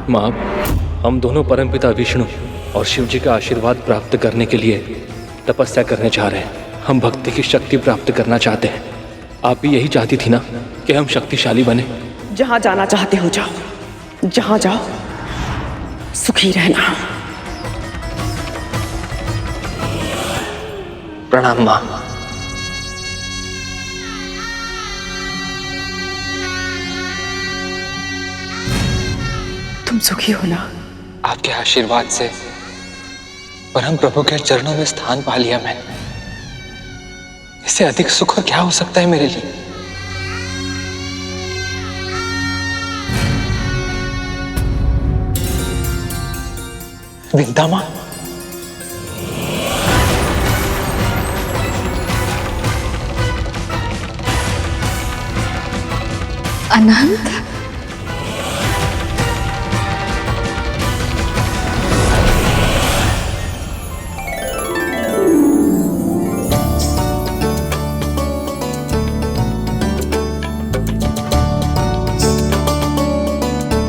माँ, हम दोनों परमपिता विष्णु और शिव जी का आशीर्वाद प्राप्त करने के लिए तपस्या करने जा रहे हैं। हम भक्ति की शक्ति प्राप्त करना चाहते हैं। आप भी यही चाहती थी ना कि हम शक्तिशाली बने? जहां जाना चाहते हो जाओ, जहां जाओ सुखी रहना। प्रणाम माँ। तुम सुखी हो ना? आपके आशीर्वाद से परम प्रभु के चरणों में स्थान पा लिया मैंने। इससे अधिक सुख क्या हो सकता है मेरे लिए? विंदा माँ, अनंत,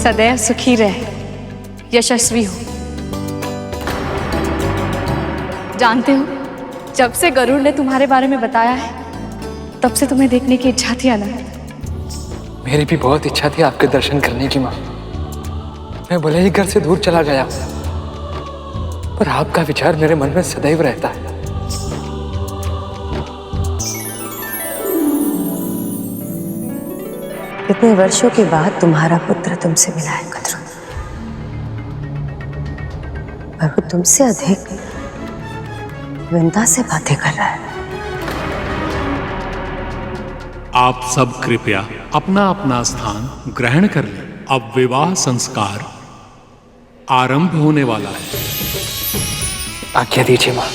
सदैव सुखी रहे, यशस्वी हो। जानते हो, जब से गरुड़ ने तुम्हारे बारे में बताया है तब से तुम्हें देखने की इच्छा थी अनंत। मेरी भी बहुत इच्छा थी आपके दर्शन करने की माँ। मैं भले ही घर से दूर चला गया, पर आपका विचार मेरे मन में सदैव रहता है। इतने वर्षों के बाद तुम्हारा पुत्र तुमसे मिला है कद्रू, पर वो तुमसे अधिक विंदा से बातें कर रहा है। आप सब कृपया अपना अपना स्थान ग्रहण कर लें। अब विवाह संस्कार आरंभ होने वाला है। आज्ञा दीजिए माँ।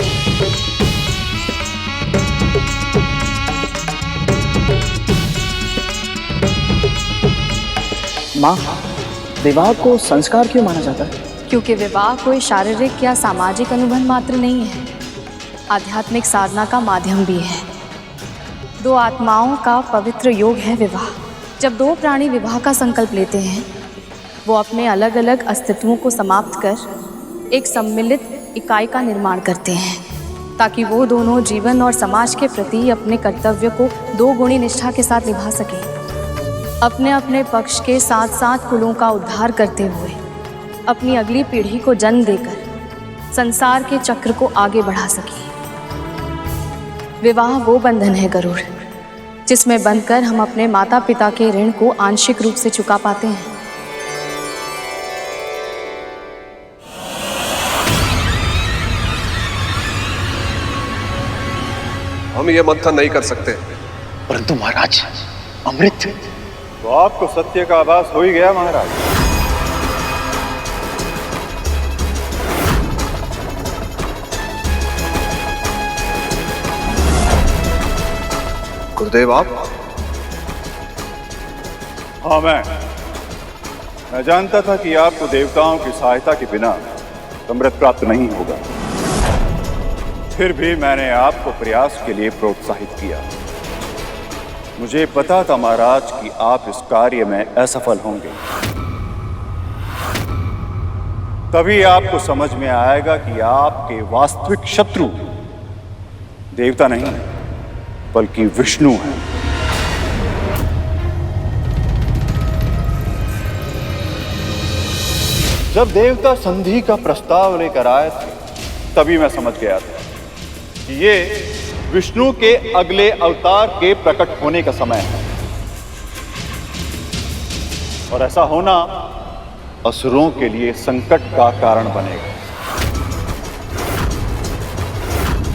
माँ, विवाह को संस्कार क्यों माना जाता है? क्योंकि विवाह कोई शारीरिक या सामाजिक अनुबंध मात्र नहीं है, आध्यात्मिक साधना का माध्यम भी है। दो आत्माओं का पवित्र योग है विवाह। जब दो प्राणी विवाह का संकल्प लेते हैं, वो अपने अलग अलग अस्तित्वों को समाप्त कर एक सम्मिलित इकाई का निर्माण करते हैं, ताकि वो दोनों जीवन और समाज के प्रति अपने कर्तव्य को दो गुणी निष्ठा के साथ निभा सकें, अपने अपने पक्ष के साथ साथ कुलों का उद्धार करते हुए अपनी अगली पीढ़ी को जन्म देकर संसार के चक्र को आगे बढ़ा सके। विवाह वो बंधन है गरुड़, जिसमें बंधकर हम अपने माता पिता के ऋण को आंशिक रूप से चुका पाते हैं। हम ये मंथन नहीं कर सकते। परंतु महाराज, अमृत। तो आपको सत्य का आभास हो ही गया महाराज। गुरुदेव आप? हाँ, मैं जानता था कि आपको देवताओं की सहायता के बिना अमृत प्राप्त नहीं होगा। फिर भी मैंने आपको प्रयास के लिए प्रोत्साहित किया। मुझे पता था महाराज कि आप इस कार्य में असफल होंगे। तभी आपको समझ में आएगा कि आपके वास्तविक शत्रु देवता नहीं बल्कि विष्णु है। जब देवता संधि का प्रस्ताव लेकर आए थे, तभी मैं समझ गया था कि ये विष्णु के अगले अवतार के प्रकट होने का समय है, और ऐसा होना असुरों के लिए संकट का कारण बनेगा।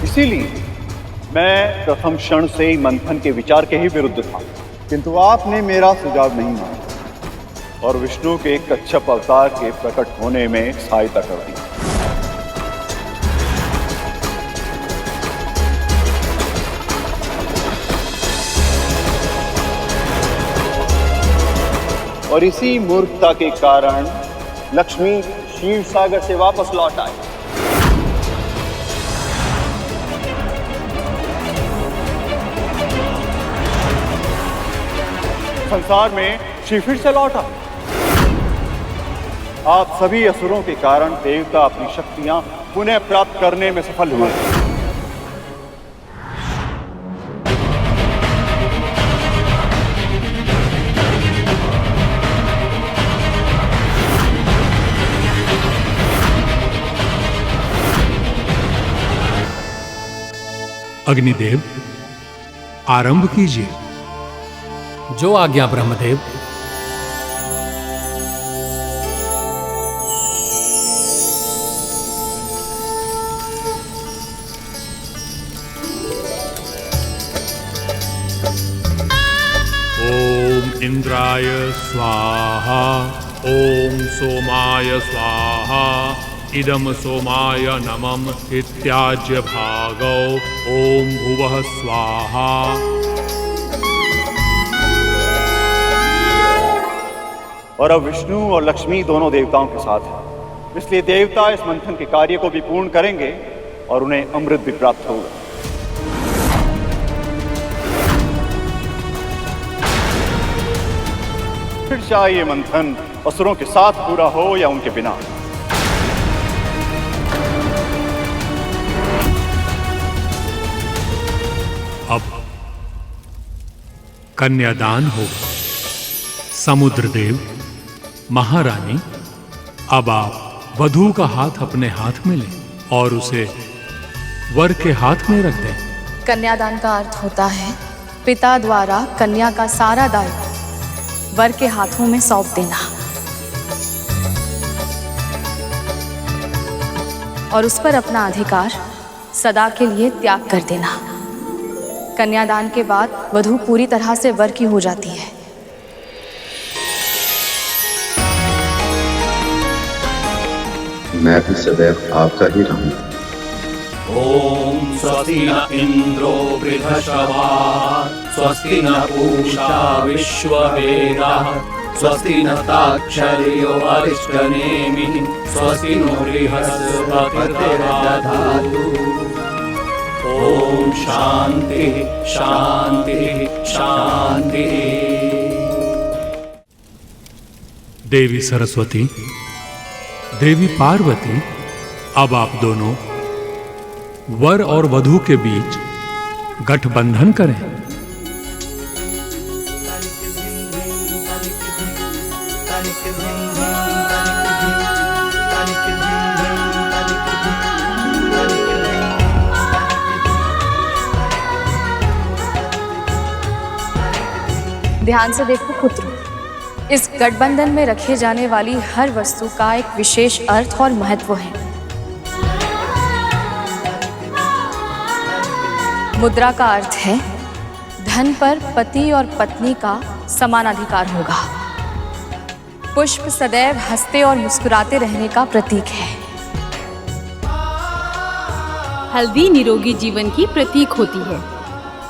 इसीलिए मैं प्रथम क्षण से ही मंथन के विचार के ही विरुद्ध था, किंतु आपने मेरा सुझाव नहीं माना और विष्णु के कच्छप अवतार के प्रकट होने में सहायता कर दी। और इसी मूर्खता के कारण लक्ष्मी क्षीर सागर से वापस लौट आई। संसार में शिव फिर से लौटा। आप सभी असुरों के कारण देवता अपनी शक्तियां पुनः प्राप्त करने में सफल हुए। अग्निदेव, आरंभ कीजिए। जो आज्ञा ब्रह्मदेव। ओम इंद्राय स्वाहा, ओम सोमाय स्वाहा, इदम सोमाय नमः इत्याज्य भागौ, ओम भुवः स्वाहा। और अब विष्णु और लक्ष्मी दोनों देवताओं के साथ हैं, इसलिए देवता इस मंथन के कार्य को भी पूर्ण करेंगे और उन्हें अमृत भी प्राप्त होगा। फिर चाहे ये मंथन असुरों के साथ पूरा हो या उनके बिना। अब कन्यादान होगा। समुद्रदेव, महारानी, अब आप वधू का हाथ अपने हाथ में लें और उसे वर के हाथ में रख दें। कन्यादान का अर्थ होता है पिता द्वारा कन्या का सारा दायित्व वर के हाथों में सौंप देना और उस पर अपना अधिकार सदा के लिए त्याग कर देना। कन्यादान के बाद वधू पूरी तरह से वर की हो जाती है। मैं भी सदैव आपका ही रहूंगा। ओम स्वस्ति न इंद्रो वृद्धश्रवाः, स्वस्ति न पूषा विश्ववेदाः, स्वस्ति न ताक्षर्यो अरिष्टनेमिः, स्वस्ति नो बृहस्पतिर्दधातु। ओम शांति शांति शांति। देवी सरस्वती, देवी पार्वती, अब आप दोनों वर और वधू के बीच गठबंधन करें। ध्यान से देखो पुत्र, इस गठबंधन में रखे जाने वाली हर वस्तु का एक विशेष अर्थ और महत्व है। मुद्रा का अर्थ है धन पर पति और पत्नी का समान अधिकार होगा। पुष्प सदैव हंसते और मुस्कुराते रहने का प्रतीक है। हल्दी निरोगी जीवन की प्रतीक होती है।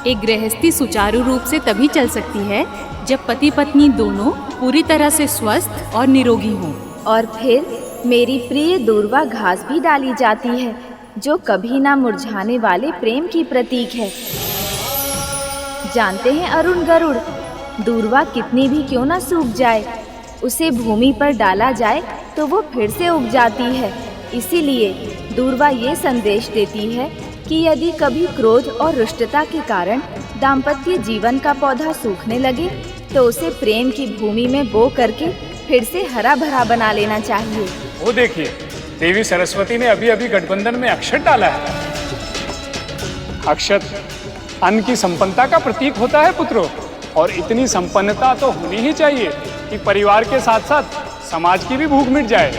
एक गृहस्थी सुचारू रूप से तभी चल सकती है जब पति पत्नी दोनों पूरी तरह से स्वस्थ और निरोगी हों। और फिर मेरी प्रिय दूर्वा घास भी डाली जाती है, जो कभी ना मुरझाने वाले प्रेम की प्रतीक है। जानते हैं अरुण गरुड़, दूर्वा कितनी भी क्यों ना सूख जाए, उसे भूमि पर डाला जाए तो वो फिर से उग जाती है। इसीलिए दूर्वा ये संदेश देती है कि यदि कभी क्रोध और रुष्टता के कारण दाम्पत्य जीवन का पौधा सूखने लगे तो उसे प्रेम की भूमि में बो करके फिर से हरा भरा बना लेना चाहिए। वो देखिए, देवी सरस्वती ने अभी अभी गठबंधन में अक्षत डाला है। अक्षत अन्न की संपन्नता का प्रतीक होता है पुत्रों, और इतनी संपन्नता तो होनी ही चाहिए कि परिवार के साथ साथ समाज की भी भूख मिट जाए।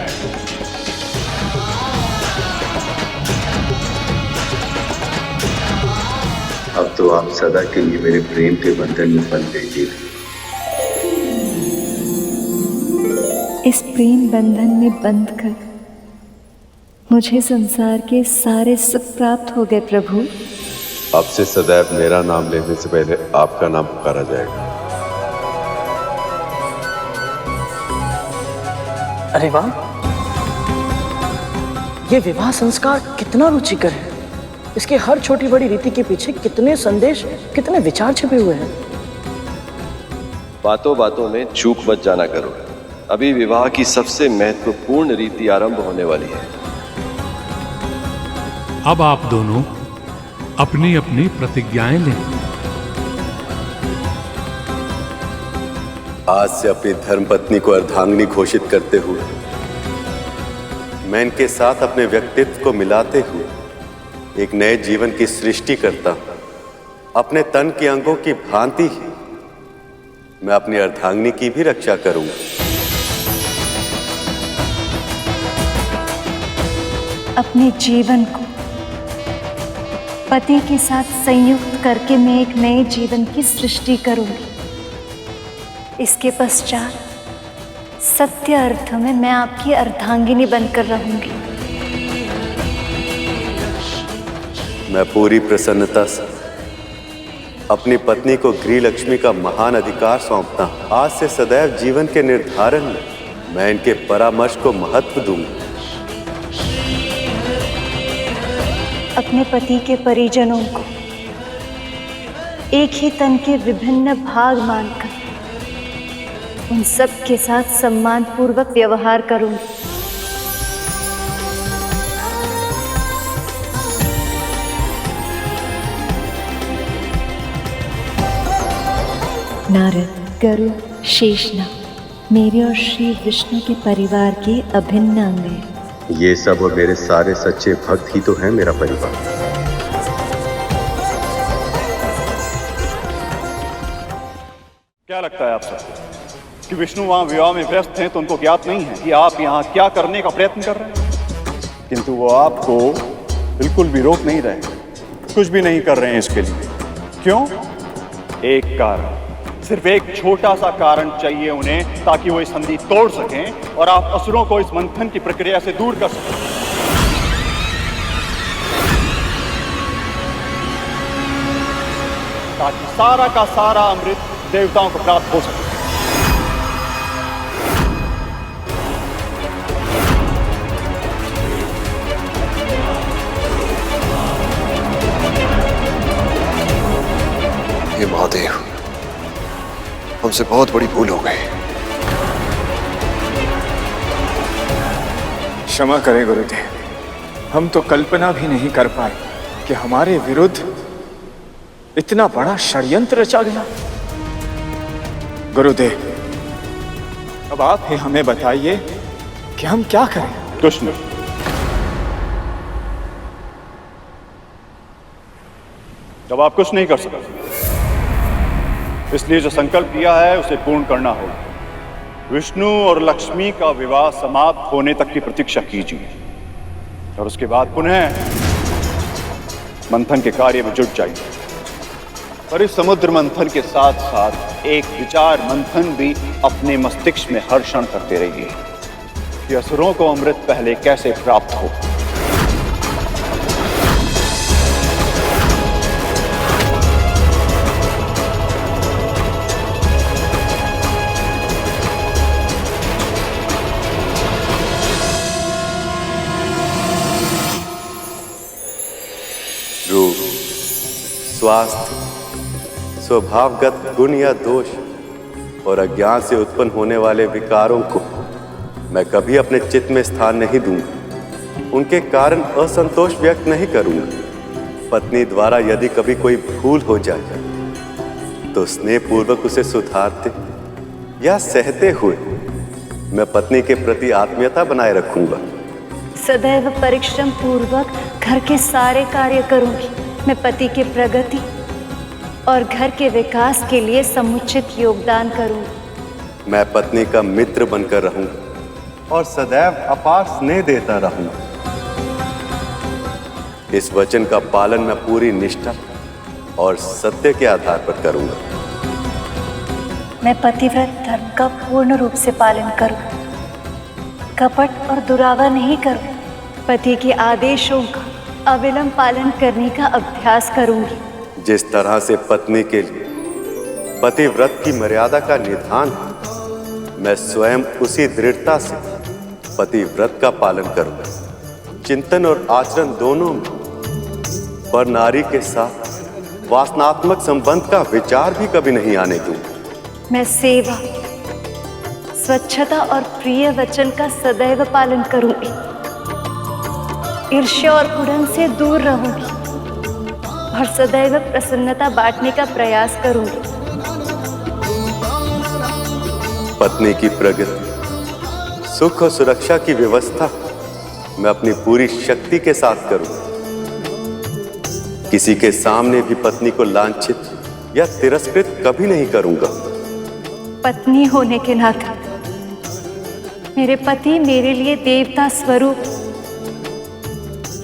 अब तो आप सदा के लिए मेरे प्रेम के बंधन में बंध गए देवी। इस प्रेम बंधन में बंध कर मुझे संसार के सारे सुख प्राप्त हो गए प्रभु। अब से सदैव मेरा नाम लेने से पहले आपका नाम पुकारा जाएगा। अरे वाह, ये विवाह संस्कार कितना रुचिकर है। इसके हर छोटी बड़ी रीति के पीछे कितने संदेश, कितने विचार छिपे हुए हैं। बातों बातों में चूक मत जाना करो। अभी विवाह की सबसे महत्वपूर्ण रीति आरंभ होने वाली है। अब आप दोनों अपनी अपनी प्रतिज्ञाएं लें। आज से अपनी धर्मपत्नी को अर्धांगिनी घोषित करते हुए मैं इनके साथ अपने व्यक्तित्व को मिलाते हुए एक नए जीवन की सृष्टि करता हूं। अपने तन के अंगों की भांति ही मैं अपनी अर्धांगिनी की भी रक्षा करूंगा। अपने जीवन को पति के साथ संयुक्त करके मैं एक नए जीवन की सृष्टि करूंगी। इसके पश्चात सत्य अर्थ में मैं आपकी अर्धांगिनी बनकर रहूंगी। मैं पूरी प्रसन्नता से अपनी पत्नी को गृह लक्ष्मी का महान अधिकार सौंपता हूं। आज से सदैव जीवन के निर्धारण में मैं इनके परामर्श को महत्व दूंगा। अपने पति के परिजनों को एक ही तन के विभिन्न भाग मानकर उन सब के साथ सम्मान पूर्वक व्यवहार करूंगी। नारद, गरुड़, शेषनाग मेरे और श्री विष्णु के परिवार के अभिन्न अंग हैं। ये सब और मेरे सारे सच्चे भक्त ही तो हैं मेरा परिवार। क्या लगता है आप सबको कि विष्णु वहां विवाह में व्यस्त हैं तो उनको ज्ञात नहीं है कि आप यहाँ क्या करने का प्रयत्न कर रहे हैं? किंतु वो आपको बिल्कुल भी रोक नहीं रहे, कुछ भी नहीं कर रहे हैं इसके लिए। क्यों? एक कारण, सिर्फ एक छोटा सा कारण चाहिए उन्हें ताकि वो इस संधि तोड़ सकें और आप असुरों को इस मंथन की प्रक्रिया से दूर कर सकें। ताकि सारा का सारा अमृत देवताओं को प्राप्त हो सके। हे महादेव, हमसे बहुत बड़ी भूल हो गई। क्षमा करें गुरुदेव, हम तो कल्पना भी नहीं कर पाए कि हमारे विरुद्ध इतना बड़ा षड्यंत्र रचा गया। गुरुदेव, अब आप ही हमें बताइए कि हम क्या करें। कुछ नहीं, जब आप कुछ नहीं कर सकते इसलिए जो संकल्प किया है उसे पूर्ण करना होगा। विष्णु और लक्ष्मी का विवाह समाप्त होने तक की प्रतीक्षा कीजिए और उसके बाद पुनः मंथन के कार्य में जुट जाइए। पर इस समुद्र मंथन के साथ साथ एक विचार मंथन भी अपने मस्तिष्क में हर क्षण करते रहिए कि असुरों को अमृत पहले कैसे प्राप्त हो। रूप, स्वास्थ्य, स्वभावगत गुण या दोष और अज्ञान से उत्पन्न होने वाले विकारों को मैं कभी अपने चित्त में स्थान नहीं दूंगा। उनके कारण असंतोष व्यक्त नहीं करूंगा। पत्नी द्वारा यदि कभी कोई भूल हो जाए तो स्नेहपूर्वक उसे सुधारते या सहते हुए मैं पत्नी के प्रति आत्मीयता बनाए रखूंगा। सदैव परिश्रम पूर्वक घर के सारे कार्य करूंगी। मैं पति की प्रगति और घर के विकास के लिए समुचित योगदान करूंगी। मैं पत्नी का मित्र बनकर रहूंगा और सदैव अपार स्नेह देता रहूंगा। इस वचन का पालन मैं पूरी निष्ठा और सत्य के आधार पर करूंगा। मैं पतिव्रत धर्म का पूर्ण रूप से पालन करूं, कपट और दुरावा नहीं करूं। पति के आदेशों का अविलंब पालन करने का अभ्यास करूंगी। जिस तरह से पत्नी के लिए पतिव्रत की मर्यादा का निधान है, मैं स्वयं उसी दृढ़ता से पतिव्रत का पालन करूंगा। चिंतन और आचरण दोनों में पर नारी के साथ वासनात्मक संबंध का विचार भी कभी नहीं आने दूंगा। मैं सेवा, स्वच्छता और प्रिय वचन का सदैव पालन करूंगी। ईर्ष्या और कुड़न से दूर रहूंगी और सदैव प्रसन्नता बांटने का प्रयास करूंगी। पत्नी की प्रगति, सुख और सुरक्षा की व्यवस्था मैं अपनी पूरी शक्ति के साथ करूं। किसी के सामने भी पत्नी को लांछित या तिरस्कृत कभी नहीं करूंगा। पत्नी होने के नाते मेरे पति मेरे लिए देवता स्वरूप,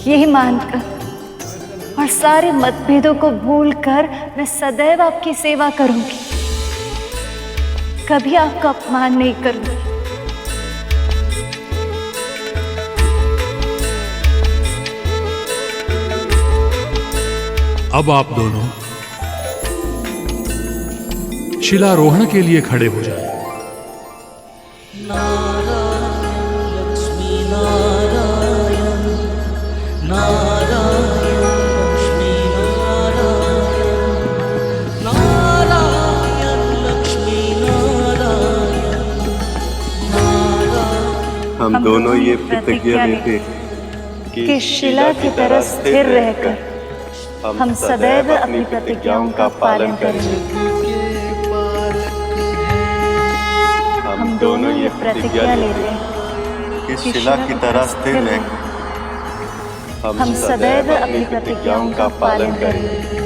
यही मानकर और सारे मतभेदों को भूलकर मैं सदैव आपकी सेवा करूंगी, कभी आपका अपमान नहीं करूंगी। अब आप दोनों शिलारोहण के लिए खड़े हो जाएं। हम दोनों ये प्रतिज्ञा लेते कि शिला की तरह स्थिर रहकर हम सदैव अपनी प्रतिज्ञाओं का पालन करेंगे। हम दोनों ये प्रतिज्ञा लेते हैं कि शिला की तरह स्थिर रहकर हम सदैव अपनी प्रतिज्ञाओं का पालन करेंगे।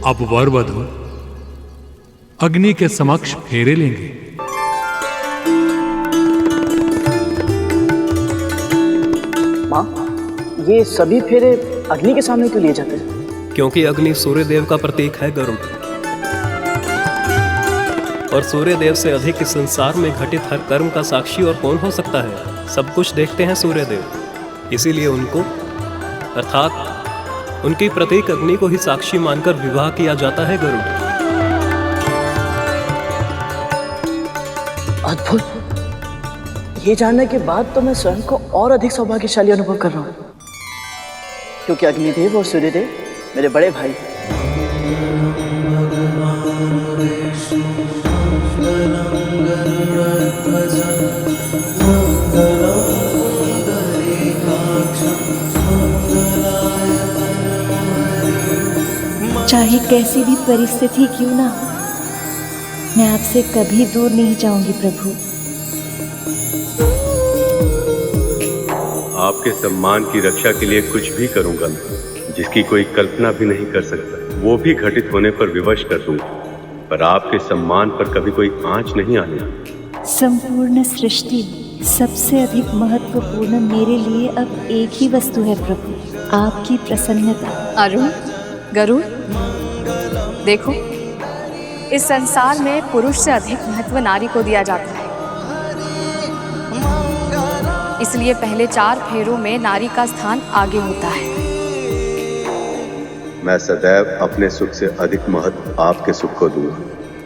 अब वर वधू अग्नि के समक्ष फेरे लेंगे। माँ, ये सभी फेरे अग्नि के सामने क्यों लिए जाते हैं? क्योंकि अग्नि सूर्य देव का प्रतीक है गरुड़, और सूर्य देव से अधिक इस संसार में घटित हर कर्म का साक्षी और कौन हो सकता है। सब कुछ देखते हैं सूर्य देव, इसीलिए उनको अर्थात उनकी प्रतीक अग्नि को ही साक्षी मानकर विवाह किया जाता है गरुड़। अद्भुत। ये जानने के बाद तो मैं स्वयं को और अधिक सौभाग्यशाली अनुभव कर रहा हूँ, क्योंकि अग्निदेव और सूर्यदेव मेरे बड़े भाई हैं। चाहे कैसी भी परिस्थिति क्यों ना, मैं आपसे कभी दूर नहीं जाऊंगी प्रभु। आपके सम्मान की रक्षा के लिए कुछ भी करूंगा, जिसकी कोई कल्पना भी नहीं कर सकता। वो भी घटित होने पर विवश कर दूंगा, पर आपके सम्मान पर कभी कोई आंच नहीं आने। संपूर्ण सृष्टि में सबसे अधिक महत्वपूर्ण मेरे लिए अब एक ही वस्तु है प्रभु, आपकी प्रसन्नता। अरुण, गरुड़, देखो, इस संसार में पुरुष से अधिक महत्व नारी को दिया जाता है। इसलिए पहले 4 फेरों में नारी का स्थान आगे होता है। मैं सदैव अपने सुख से अधिक महत्व आपके सुख को दूंगा।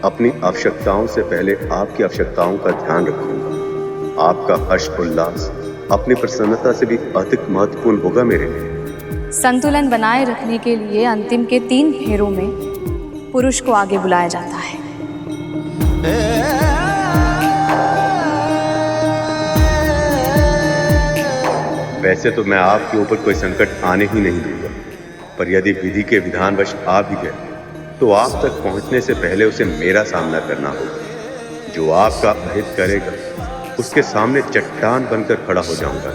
अपनी आवश्यकताओं से पहले आपकी आवश्यकताओं का ध्यान रखूंगा। आपका हर्ष उल्लास अपनी प्रसन्नता से भी अधिक महत्वपूर्ण होगा मेरे लिए। संतुलन बनाए रखने के लिए अंतिम के 3 फेरों में पुरुष को आगे बुलाया जाता है। वैसे तो मैं आपके ऊपर कोई संकट आने ही नहीं दूंगा, पर यदि विधि के विधानवश आ भी गए तो आप तक पहुंचने से पहले उसे मेरा सामना करना होगा। जो आपका अहित करेगा उसके सामने चट्टान बनकर खड़ा हो जाऊंगा।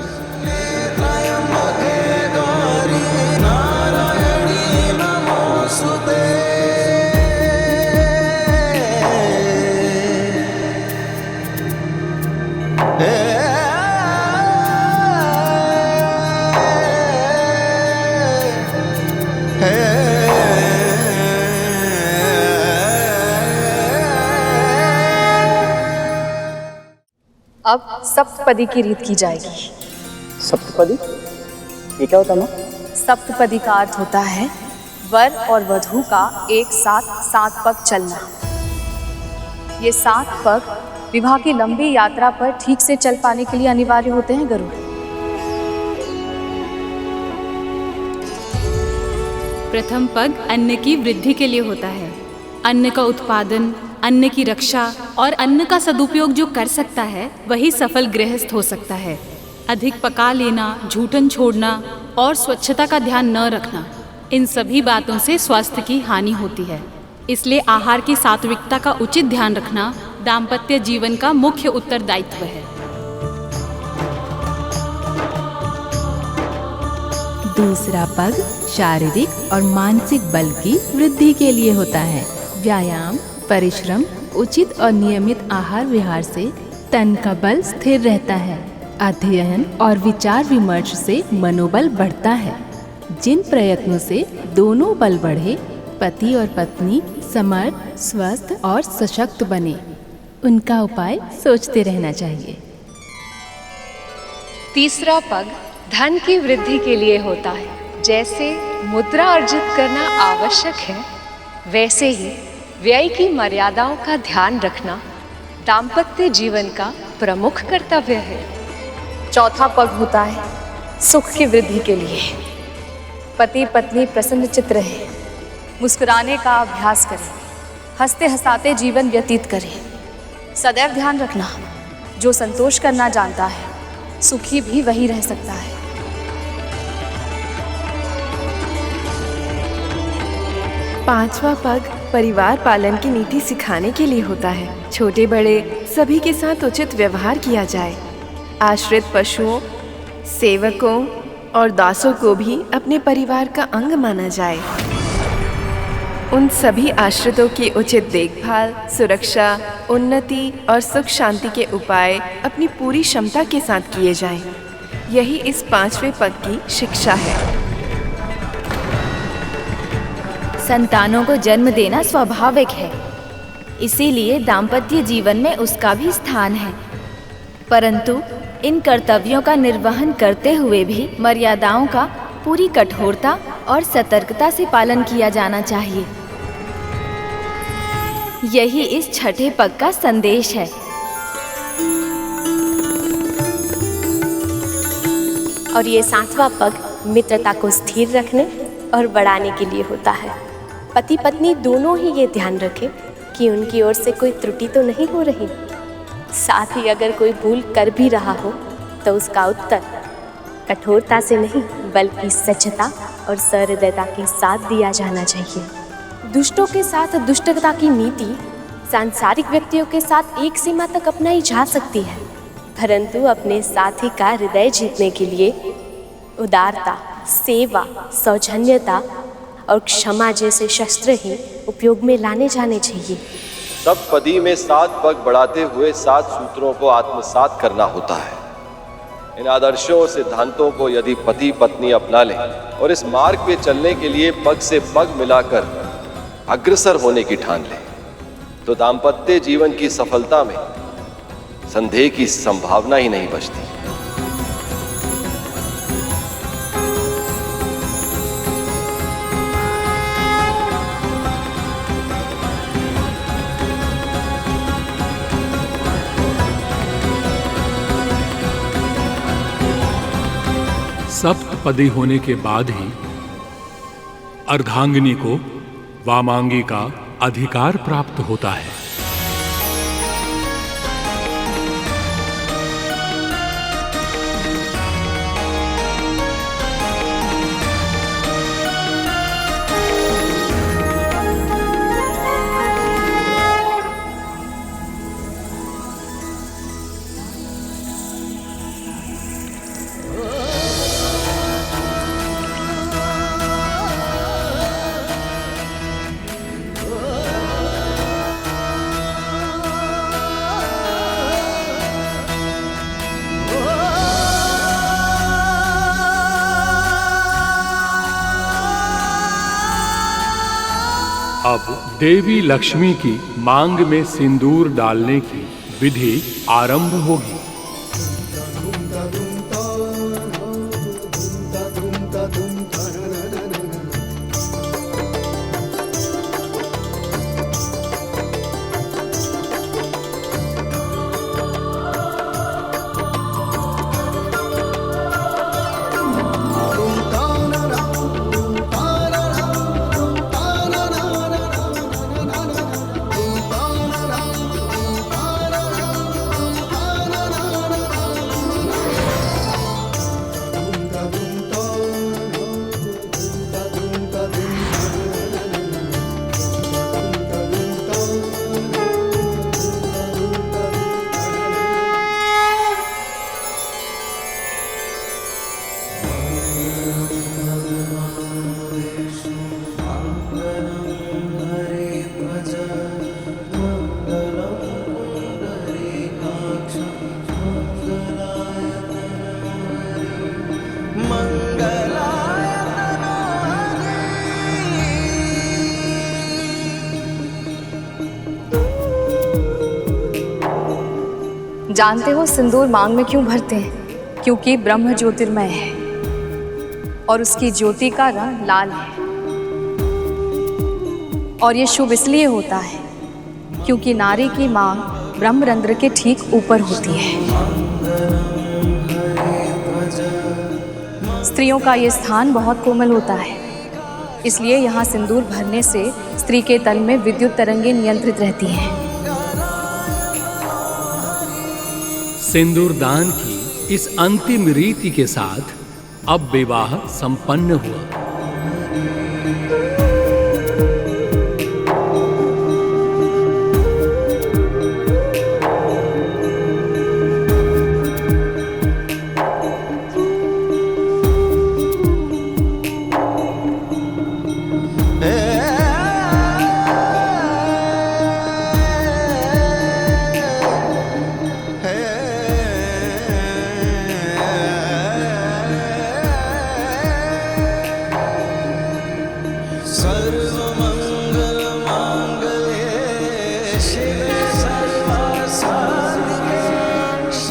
अब सप्तपदी की रीत की जाएगी। सप्तपदी? ये क्या होता है माँ? सप्तपदी का अर्थ होता है वर और वधू का एक साथ 7 पग चलना। ये 7 पग विवाह की लंबी यात्रा पर ठीक से चल पाने के लिए अनिवार्य होते हैं गरुड़। प्रथम पग अन्न की वृद्धि के लिए होता है। अन्न का उत्पादन, अन्न की रक्षा और अन्न का सदुपयोग जो कर सकता है वही सफल गृहस्थ हो सकता है। अधिक पका लेना, झूठन छोड़ना और स्वच्छता का ध्यान न रखना, इन सभी बातों से स्वास्थ्य की हानि होती है। इसलिए आहार की सात्विकता का उचित ध्यान रखना दाम्पत्य जीवन का मुख्य उत्तरदायित्व है। दूसरा पग शारीरिक और मानसिक बल की वृद्धि के लिए होता है। व्यायाम, परिश्रम, उचित और नियमित आहार विहार से तन का बल स्थिर रहता है। अध्ययन और विचार विमर्श से मनोबल बढ़ता है। जिन प्रयत्नों से दोनों बल बढ़े, पति और पत्नी समर्थ, स्वस्थ और सशक्त बने, उनका उपाय सोचते रहना चाहिए। तीसरा पग धन की वृद्धि के लिए होता है। जैसे मुद्रा अर्जित करना आवश्यक है, वैसे ही व्यय की मर्यादाओं का ध्यान रखना दाम्पत्य जीवन का प्रमुख कर्तव्य है। चौथा पग होता है सुख की वृद्धि के लिए। पति पत्नी प्रसन्नचित्त रहे, मुस्कुराने का अभ्यास करें, हंसते हंसाते जीवन व्यतीत करें। सदैव ध्यान रखना, जो संतोष करना जानता है सुखी भी वही रह सकता है। पांचवा पग परिवार पालन की नीति सिखाने के लिए होता है। छोटे बड़े सभी के साथ उचित व्यवहार किया जाए। आश्रित पशुओं, सेवकों और दासों को भी अपने परिवार का अंग माना जाए। उन सभी आश्रितों की उचित देखभाल, सुरक्षा, उन्नति और सुख शांति के उपाय अपनी पूरी क्षमता के साथ किए जाएं। यही इस पांचवें पग की शिक्षा है। संतानों को जन्म देना स्वाभाविक है, इसीलिए दाम्पत्य जीवन में उसका भी स्थान है। परंतु इन कर्तव्यों का निर्वहन करते हुए भी मर्यादाओं का पूरी कठोरता और सतर्कता से पालन किया जाना चाहिए। यही इस छठे पग का संदेश है। और ये सातवां पग मित्रता को स्थिर रखने और बढ़ाने के लिए होता है। पति पत्नी दोनों ही ये ध्यान रखें कि उनकी ओर से कोई त्रुटि तो नहीं हो रही। साथ ही अगर कोई भूल कर भी रहा हो तो उसका उत्तर कठोरता से नहीं बल्कि सच्चता और सहृदयता के साथ दिया जाना चाहिए। दुष्टों के साथ दुष्टता की नीति सांसारिक व्यक्तियों के साथ एक सीमा तक अपनाई जा सकती है, परंतु अपने साथी का हृदय जीतने के लिए उदारता, सेवा, सौजन्यता और क्षमा जैसे शस्त्र ही उपयोग में लाने जाने चाहिए। सब पदी में 7 पग बढ़ाते हुए 7 सूत्रों को आत्मसात करना होता है। इन आदर्शों और सिद्धांतों को यदि पति पत्नी अपना लें और इस मार्ग पे चलने के लिए पग से पग मिलाकर अग्रसर होने की ठान लें, तो दाम्पत्य जीवन की सफलता में संदेह की संभावना ही नहीं बचती। सप्तपदी होने के बाद ही अर्धांगिनी को वामांगी का अधिकार प्राप्त होता है। अब देवी लक्ष्मी की मांग में सिंदूर डालने की विधि आरंभ होगी। जानते हो सिंदूर मांग में क्यों भरते हैं? क्योंकि ब्रह्म ज्योतिर्मय है और उसकी ज्योति का रंग लाल है। और ये शुभ इसलिए होता है क्योंकि नारी की मांग ब्रह्मरंध्र के ठीक ऊपर होती है। स्त्रियों का ये स्थान बहुत कोमल होता है, इसलिए यहाँ सिंदूर भरने से स्त्री के तल में विद्युत तरंगें नियंत्रित रहती हैं। सिंदूर दान की इस अंतिम रीति के साथ अब विवाह संपन्न हुआ।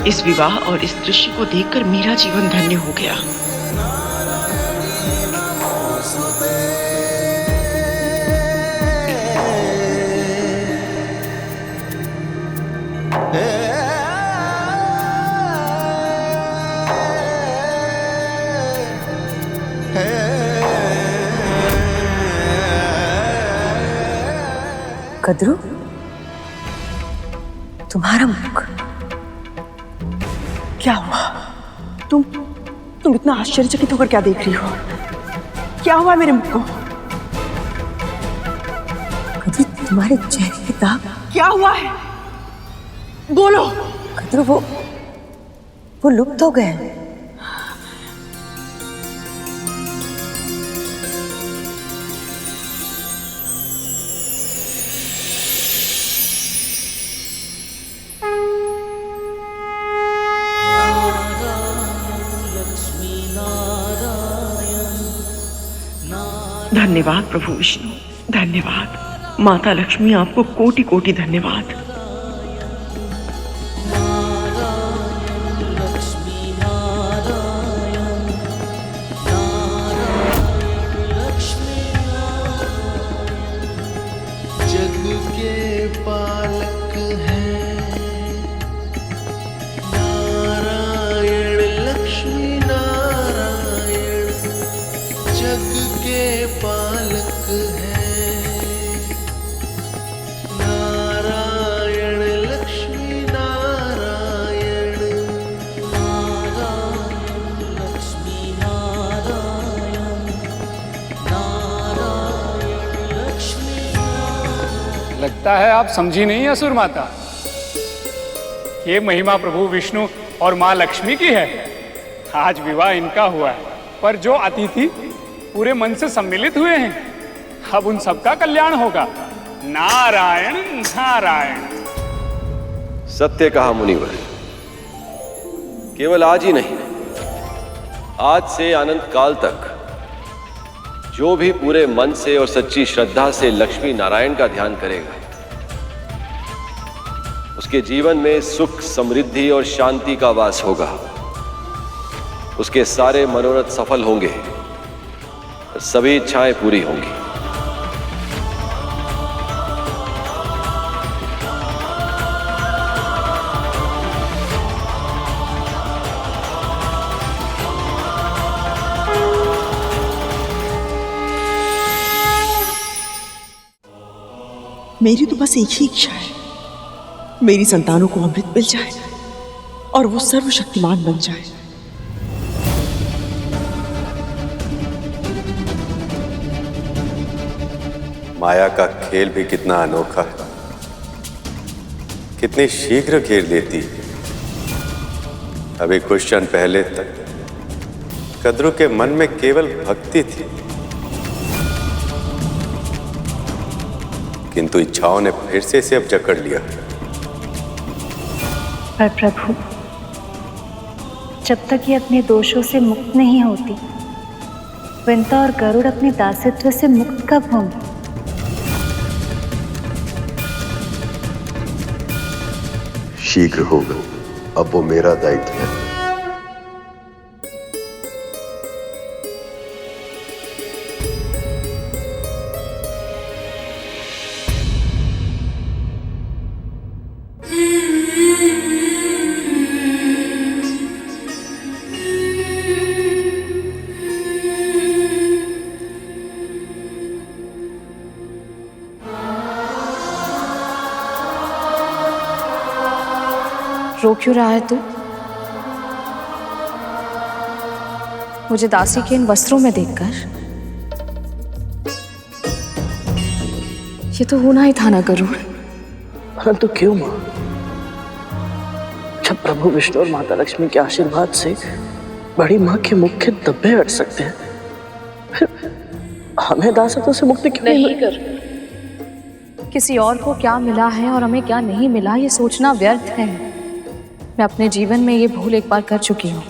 इस विवाह और इस दृश्य को देखकर मेरा जीवन धन्य हो गया। कद्रू, तुम्हारा मुख क्या हुआ? तुम इतना आश्चर्यचकित होकर क्या देख रही हो? क्या हुआ मेरे मुख को? कद्रू, तुम्हारे चेहरे के दाग। क्या हुआ है? बोलो। कद्रू, वो लुप्त हो गए। धन्यवाद प्रभु विष्णु, धन्यवाद माता लक्ष्मी, आपको कोटि कोटि धन्यवाद। जग के पालक हैं नारायण, लक्ष्मी नारायण, जग के पालक हैं नारायण, लक्ष्मी नारायण, नारायण लक्ष्मी नारायण, नारायण लक्ष्मी। लगता है आप समझी नहीं असुर माता। ये महिमा प्रभु विष्णु और माँ लक्ष्मी की है। आज विवाह इनका हुआ है, पर जो अतिथि पूरे मन से सम्मिलित हुए हैं, अब उन सबका कल्याण होगा। नारायण नारायण। सत्य कहा मुनिवर। केवल आज ही नहीं, आज से अनंत काल तक जो भी पूरे मन से और सच्ची श्रद्धा से लक्ष्मी नारायण का ध्यान करेगा, उसके जीवन में सुख, समृद्धि और शांति का वास होगा। उसके सारे मनोरथ सफल होंगे, सभी इच्छाएं पूरी होंगी। मेरी तो बस एक ही इच्छा है, मेरी संतानों को अमृत मिल जाए और वो सर्वशक्तिमान बन जाए। माया का खेल भी कितना अनोखा है, कितनी शीघ्र घेर लेती है। अभी कुछ क्षण पहले तक कद्रू के मन में केवल भक्ति थी, किंतु इच्छाओं ने फिर से इसे अब जकड़ लिया। पर प्रभु, जब तक ये अपने दोषों से मुक्त नहीं होती, विंता और गरुड़ अपने दासत्व से मुक्त कब होंगे? शीघ्र होगा। अब वो मेरा दायित्व है। रो क्यों रहा है तू? मुझे दासी के इन वस्त्रों में देखकर? ये तो होना ही था ना गरुड़। परंतु क्यों माँ? जब प्रभु विष्णु और माता लक्ष्मी के आशीर्वाद से बड़ी माँ के मुख के धब्बे हट सकते हैं, फिर हमें दासत्व से मुक्ति क्यों नहीं कर? किसी और को क्या मिला है और हमें क्या नहीं मिला, ये सोचना व्यर्थ है। मैं अपने जीवन में ये भूल एक बार कर चुकी हूँ,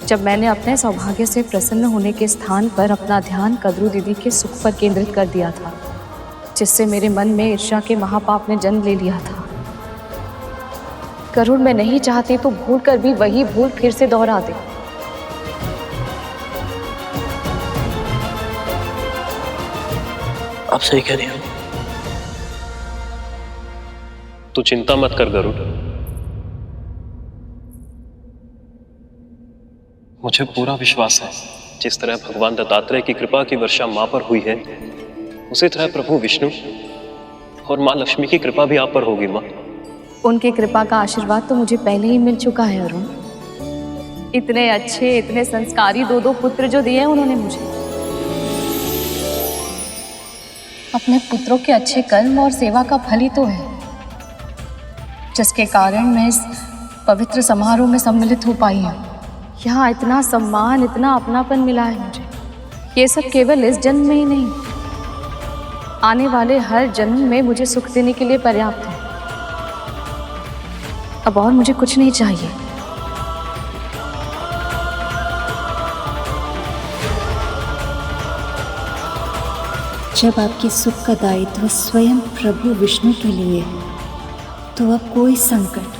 जब मैंने अपने सौभाग्य से प्रसन्न होने के स्थान पर अपना ध्यान कद्रू दीदी के सुख पर केंद्रित कर दिया था, जिससे मेरे मन में ईर्ष्या के महापाप ने जन्म ले लिया था। गरुड़, मैं नहीं चाहती तो भूल कर भी वही भूल फिर से दोहरा दे। आप सही कह रही हो। तू चिंता मत कर गरुड़, मुझे पूरा विश्वास है जिस तरह भगवान दत्तात्रेय की कृपा की वर्षा मां पर हुई है, उसी तरह प्रभु विष्णु और मां लक्ष्मी की कृपा भी आप पर होगी मां। उनकी कृपा का आशीर्वाद तो मुझे पहले ही मिल चुका है अरुण। इतने अच्छे, इतने संस्कारी दो पुत्र जो दिए हैं उन्होंने मुझे। अपने पुत्रों के अच्छे कर्म और सेवा का फल ही तो है, जिसके कारण मैं इस पवित्र समारोह में सम्मिलित हो पाई हूँ। यहाँ इतना सम्मान, इतना अपनापन मिला है मुझे। ये सब केवल इस जन्म में ही नहीं, आने वाले हर जन्म में मुझे सुख देने के लिए पर्याप्त है। अब और मुझे कुछ नहीं चाहिए। जब आपके सुख का दायित्व स्वयं प्रभु विष्णु के लिए है, तो अब कोई संकट,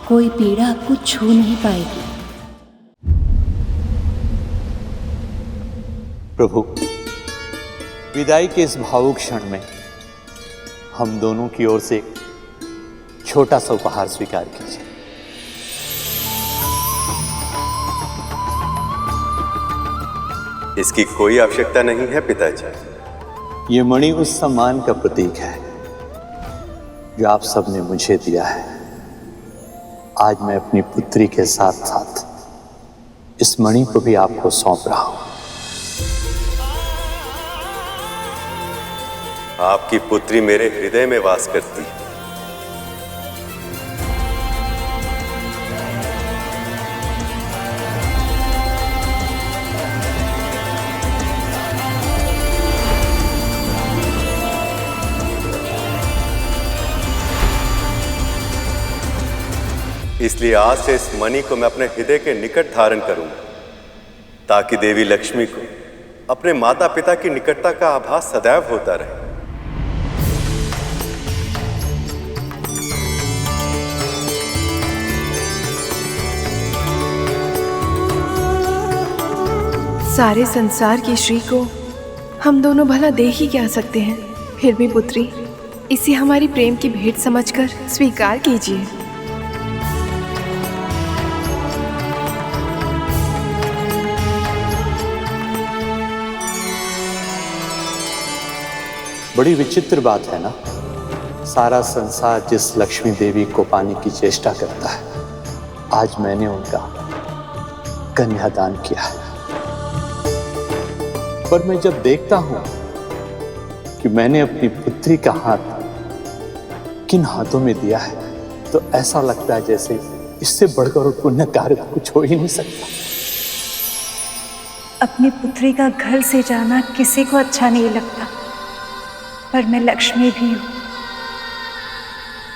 कोई पीड़ा आपको छू नहीं पाएगी। प्रभु, विदाई के इस भावुक क्षण में हम दोनों की ओर से एक छोटा सा उपहार स्वीकार कीजिए। इसकी कोई आवश्यकता नहीं है पिताजी। ये मणि उस सम्मान का प्रतीक है जो आप सबने मुझे दिया है। आज मैं अपनी पुत्री के साथ साथ इस मणि को भी आपको सौंप रहा हूं। आपकी पुत्री मेरे हृदय में वास करती है। इसलिए आज से इस मणि को मैं अपने हृदय के निकट धारण करूंगा, ताकि देवी लक्ष्मी को अपने माता पिता की निकटता का आभास सदैव होता रहे। सारे संसार की श्री को हम दोनों भला दे ही क्या सकते हैं, फिर भी पुत्री, इसे हमारी प्रेम की भेंट समझकर स्वीकार कीजिए। बड़ी विचित्र बात है ना, सारा संसार जिस लक्ष्मी देवी को पाने की चेष्टा करता है, आज मैंने उनका कन्यादान किया है। पर मैं जब देखता हूं कि मैंने अपनी पुत्री का हाथ किन हाथों में दिया है, तो ऐसा लगता है जैसे इससे बढ़कर पुण्य कार्य कुछ हो ही नहीं सकता। अपनी पुत्री का घर से जाना किसी को अच्छा नहीं लगता, पर मैं लक्ष्मी भी हूँ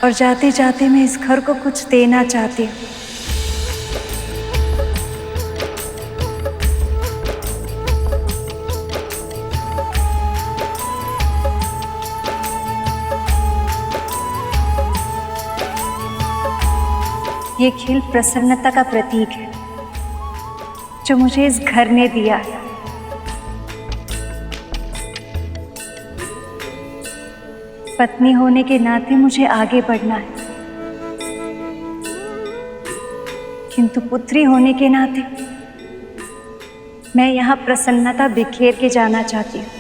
और जाते जाते मैं इस घर को कुछ देना चाहती हूँ। ये खिल प्रसन्नता का प्रतीक है जो मुझे इस घर ने दिया है। पत्नी होने के नाते मुझे आगे बढ़ना है, किंतु पुत्री होने के नाते मैं यहाँ प्रसन्नता बिखेर के जाना चाहती हूँ।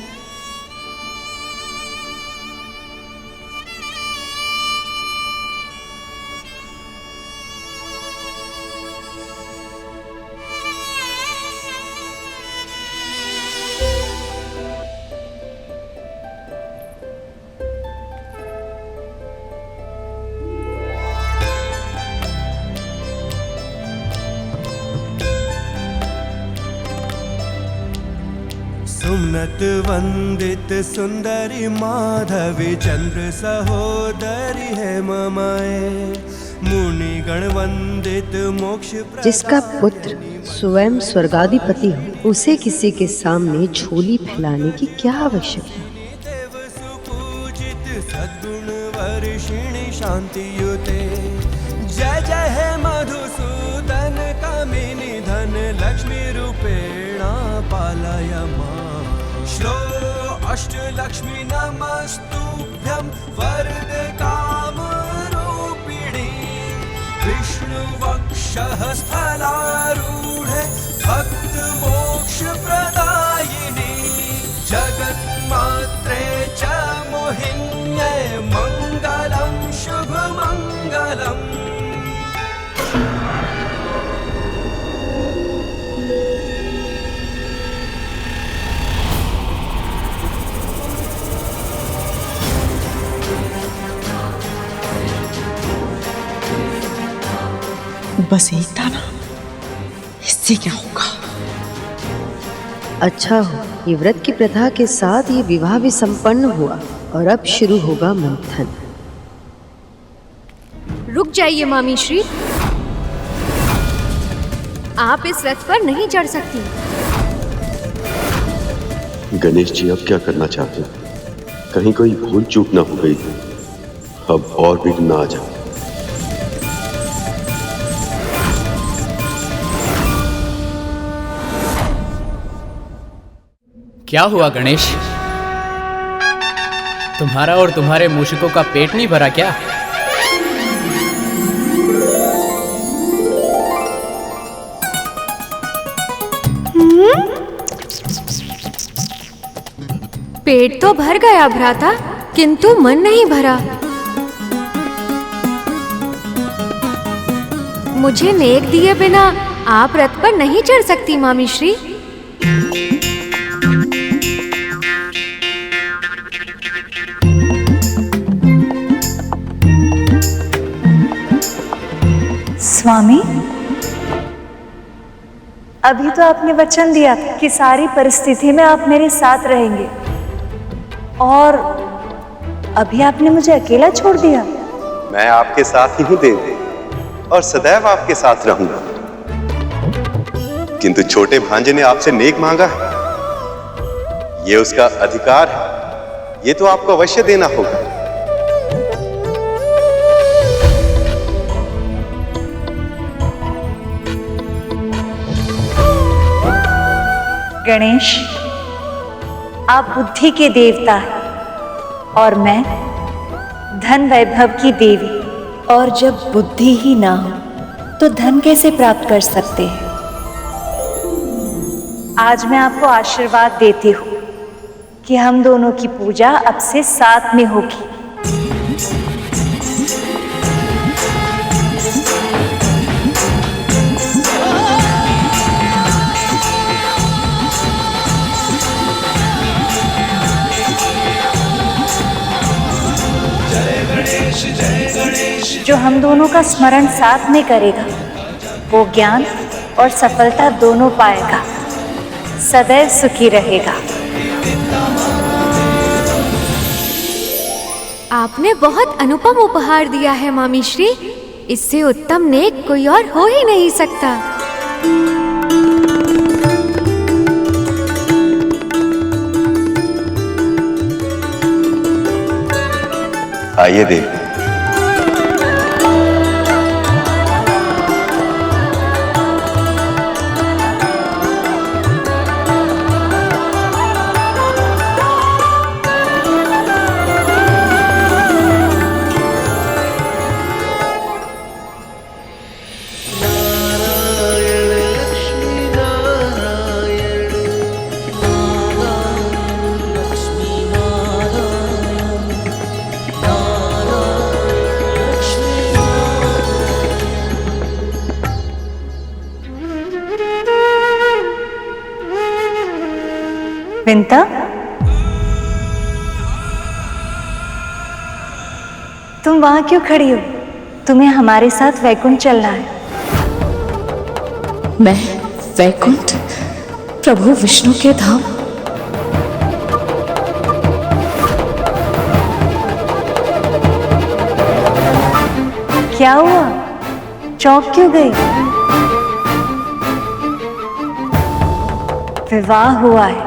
सुमनत वंदित सुंदरी माधवी चंद्र सहोदरी है ममाए मुनि गण वंदित मोक्ष। जिसका पुत्र स्वयं स्वर्गाधिपति हो उसे किसी के सामने झोली फैलाने की क्या आवश्यकता? सद्गुण वर्षिणी शांति युते जय जय है मधुसूदन कामिनी धन लक्ष्मी रूपेणा पालय मां। श्लो अष्टलक्ष्मी नमस्तुभ्यं वरदे काम रूपिणी विष्णु वक्षः स्थलारूढे भक्त मोक्ष प्रदायिनी जगन्मात्रे च मोहिन्ये मंगलम शुभ मंगलम। बस एक था ना, इससे क्या होगा? अच्छा हो ये व्रत की प्रथा के साथ ये विवाह भी संपन्न हुआ और अब शुरू होगा मंथन। रुक जाइए मामी श्री, आप इस रथ पर नहीं चढ़ सकती। गणेश जी अब क्या करना चाहते हैं? कहीं कोई भूल चूक ना हो गई, अब और विघ्न ना आ जाए। क्या हुआ गणेश? तुम्हारा और तुम्हारे मूषिकों का पेट नहीं भरा क्या? पेट तो भर गया भ्राता, किंतु मन नहीं भरा। मुझे नेक दिए बिना आप रथ पर नहीं चढ़ सकती मामी श्री। स्वामी, अभी तो आपने वचन दिया था कि सारी परिस्थिति में आप मेरे साथ रहेंगे, और अभी आपने मुझे अकेला छोड़ दिया। मैं आपके साथ ही हूं देवी, और सदैव आपके साथ रहूंगा। किंतु छोटे भांजे ने आपसे नेक मांगा है, ये उसका अधिकार है, ये तो आपको अवश्य देना होगा। गणेश, आप बुद्धि के देवता हैं और मैं धन वैभव की देवी, और जब बुद्धि ही ना हो तो धन कैसे प्राप्त कर सकते हैं? आज मैं आपको आशीर्वाद देती हूँ कि हम दोनों की पूजा अब से साथ में होगी। जो हम दोनों का स्मरण साथ में करेगा वो ज्ञान और सफलता दोनों पाएगा, सदैव सुखी रहेगा। आपने बहुत अनुपम उपहार दिया है मामी श्री, इससे उत्तम नेक कोई और हो ही नहीं सकता। आइए देवी। विंता, तुम वहां क्यों खड़ी हो? तुम्हें हमारे साथ वैकुंठ चलना है। मैं वैकुंठ, प्रभु विष्णु के धाम? क्या हुआ? चौंक क्यों गई? विवाह हुआ है,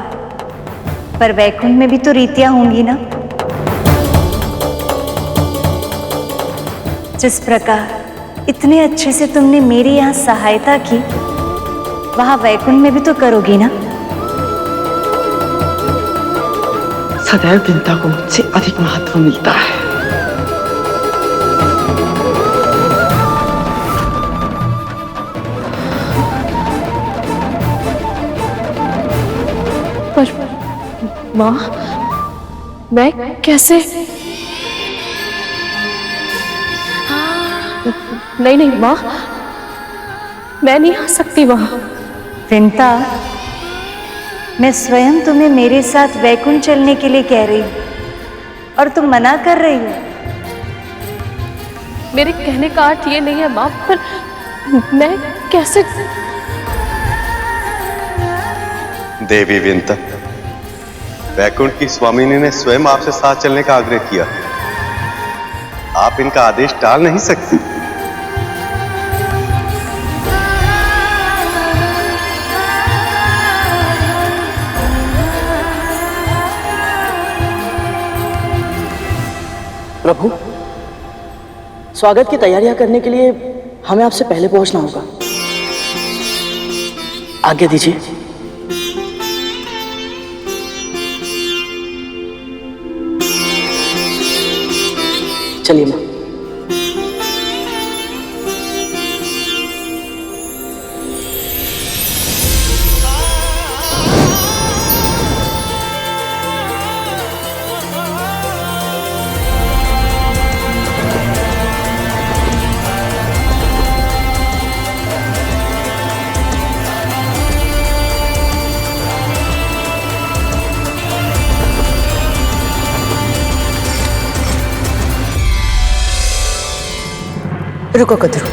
पर वैकुंठ में भी तो रीतियां होंगी ना। जिस प्रकार इतने अच्छे से तुमने मेरी यहाँ सहायता की, वहां वैकुंठ में भी तो करोगी ना। सदैव विंता को मुझसे अधिक महत्व मिलता है। पर माँ, मैं कैसे? नहीं नहीं माँ, मैं नहीं आ सकती वहां। विंता, मैं स्वयं तुम्हें मेरे साथ वैकुंठ चलने के लिए कह रही हूँ और तुम मना कर रही हो। मेरे कहने का अर्थ ये नहीं है माँ, पर मैं कैसे? देवी विंता, वैकुंठ की स्वामिनी ने स्वयं आपसे साथ चलने का आग्रह किया। आप इनका आदेश टाल नहीं सकती। प्रभु, स्वागत की तैयारियां करने के लिए हमें आपसे पहले पहुंचना होगा। आज्ञा दीजिए। चलिए मां। रुको कद्रू,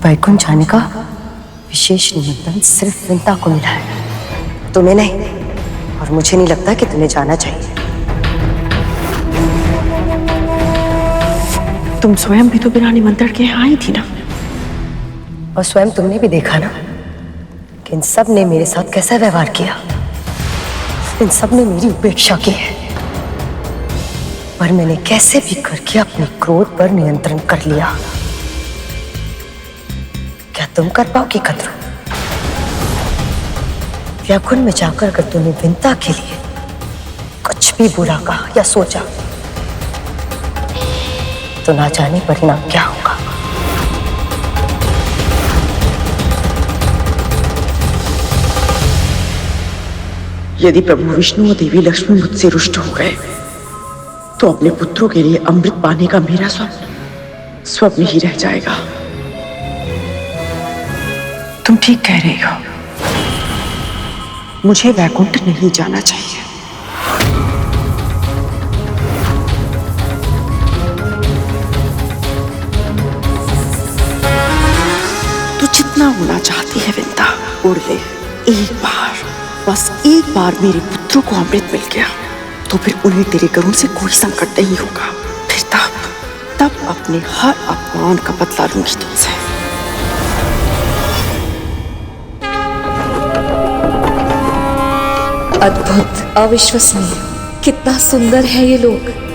वैकुंठ जाने का विशेष निमंत्रण सिर्फ विंता को मिला है, तुम्हें नहीं। और मुझे नहीं लगता कि तुम्हें जाना चाहिए। तुम स्वयं भी तो बिना निमंत्रण के यहाँ आई थी ना। और स्वयं तुमने भी देखा ना कि इन सब ने मेरे साथ कैसा व्यवहार किया। इन सब ने मेरी उपेक्षा की है, पर मैंने कैसे भी करके अपने क्रोध पर नियंत्रण कर लिया। क्या तुम कर पाओगी कद्रू? वैकुंठ में जाकर अगर तूने विंता के लिए कुछ भी बुरा कहा या सोचा, तो ना जाने परिणाम क्या होगा। यदि प्रभु विष्णु और देवी लक्ष्मी मुझसे रुष्ट हो गए, तो अपने पुत्रों के लिए अमृत पाने का मेरा स्वप्न ही रह जाएगा। तुम ठीक कह रही हो, मुझे वैकुंठ नहीं जाना चाहिए। तू जितना होना चाहती है विंता, उड़ ले। एक बार, बस एक बार मेरे पुत्रों को अमृत मिल गया, तो फिर उन्हें तेरे करुण से कोई संकट नहीं होगा। फिर तब अपने हर अपमान का बदला लूंगी तुमसे। अद्भुत, अविश्वसनीय, कितना सुंदर है ये लोग।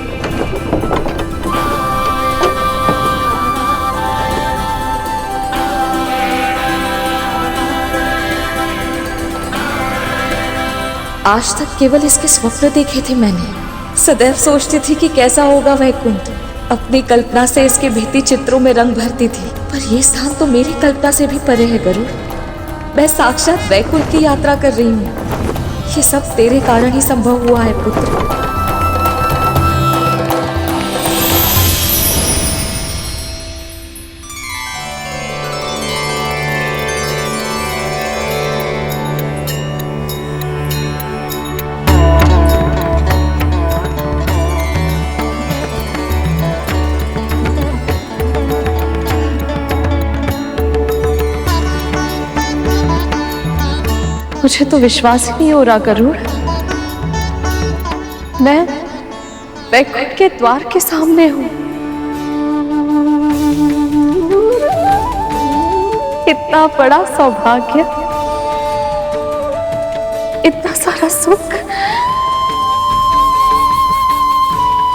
आज तक केवल इसके स्वप्न देखे थे मैंने। सदैव सोचती थी कि कैसा होगा वैकुंठ। अपनी कल्पना से इसके भित्ति चित्रों में रंग भरती थी, पर ये स्थान तो मेरी कल्पना से भी परे है गरुड़। मैं साक्षात वैकुंठ की यात्रा कर रही हूँ। ये सब तेरे कारण ही संभव हुआ है पुत्र। मुझे तो विश्वास ही नहीं हो रहा गरुड़, मैं वैकुंठ के द्वार के सामने हूँ। इतना बड़ा सौभाग्य, इतना सारा सुख,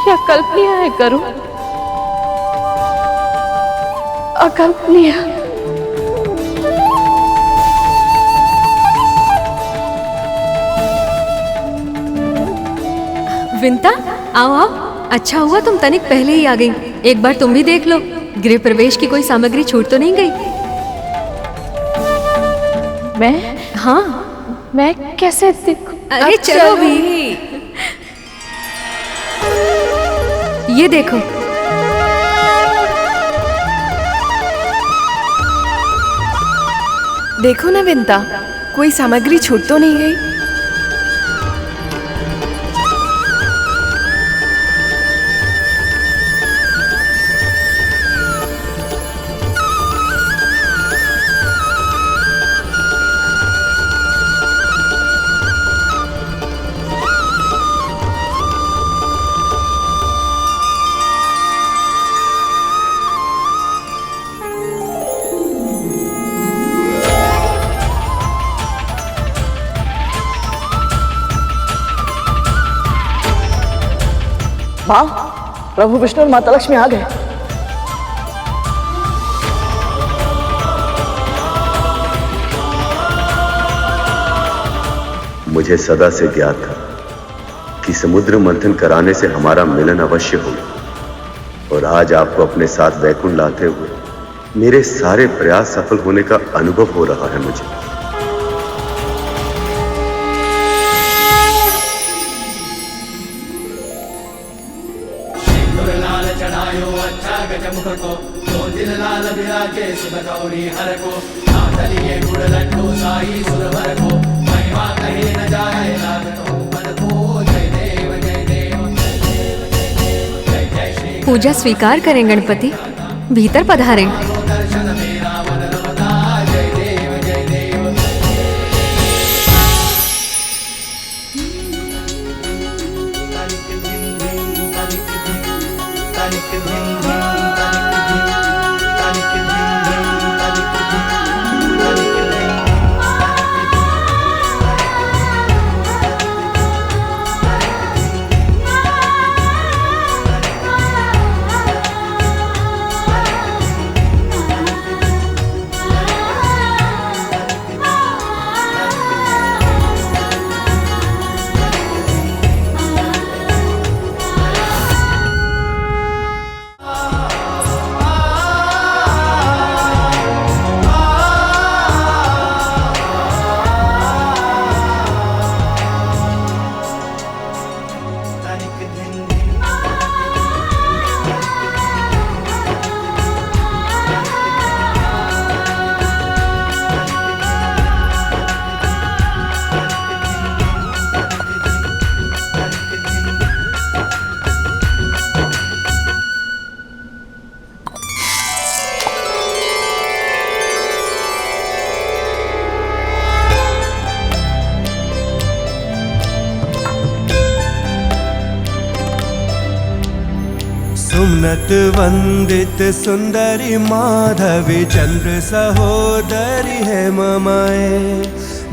क्या कल्पनीय है गरुड़, अकल्पनीय। विंता, आओ आओ, अच्छा हुआ तुम तनिक पहले ही आ गई। एक बार तुम भी देख लो, गृह प्रवेश की कोई सामग्री छूट तो नहीं गई? मैं? हाँ, मैं कैसे देखूं? अरे चलो भी। ये देखो। देखो ना विंता, कोई सामग्री छूट तो नहीं गई? माँ, प्रभु विष्णु और माता लक्ष्मी आ गए। मुझे सदा से ज्ञात था कि समुद्र मंथन कराने से हमारा मिलन अवश्य होगा, और आज आपको अपने साथ वैकुंठ लाते हुए मेरे सारे प्रयास सफल होने का अनुभव हो रहा है मुझे। पूजा स्वीकार करें गणपति, भीतर पधारें। सुमनत वंदित सुंदरी माधवी चंद्र सहोदरी है ममाए,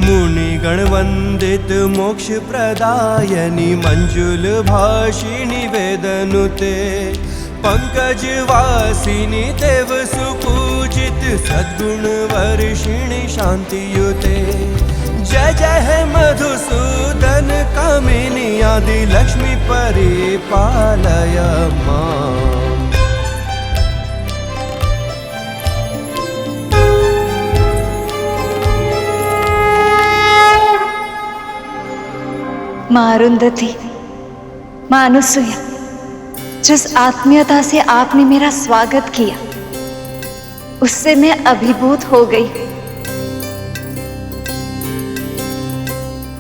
मुनिगण वंदित मोक्ष प्रदायनी मंजुल भाषिणी वेदनुते, पंकज वासिनी देव सुपूजित सद्गुण वर्षिणी शांतियुते। जय जय है मधुसूदन कामिनी आदि लक्ष्मी परिपालय मां। माँ अरुंधति, माँ अनुसुया, जिस आत्मीयता से आपने मेरा स्वागत किया उससे मैं अभिभूत हो गई।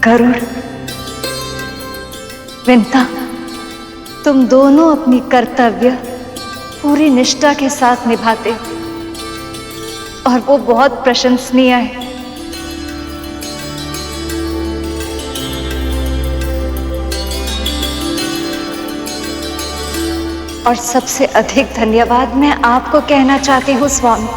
गरुड़, विंता, तुम दोनों अपनी कर्तव्य पूरी निष्ठा के साथ निभाते हो और वो बहुत प्रशंसनीय है। और सबसे अधिक धन्यवाद मैं आपको कहना चाहती हूँ स्वामी।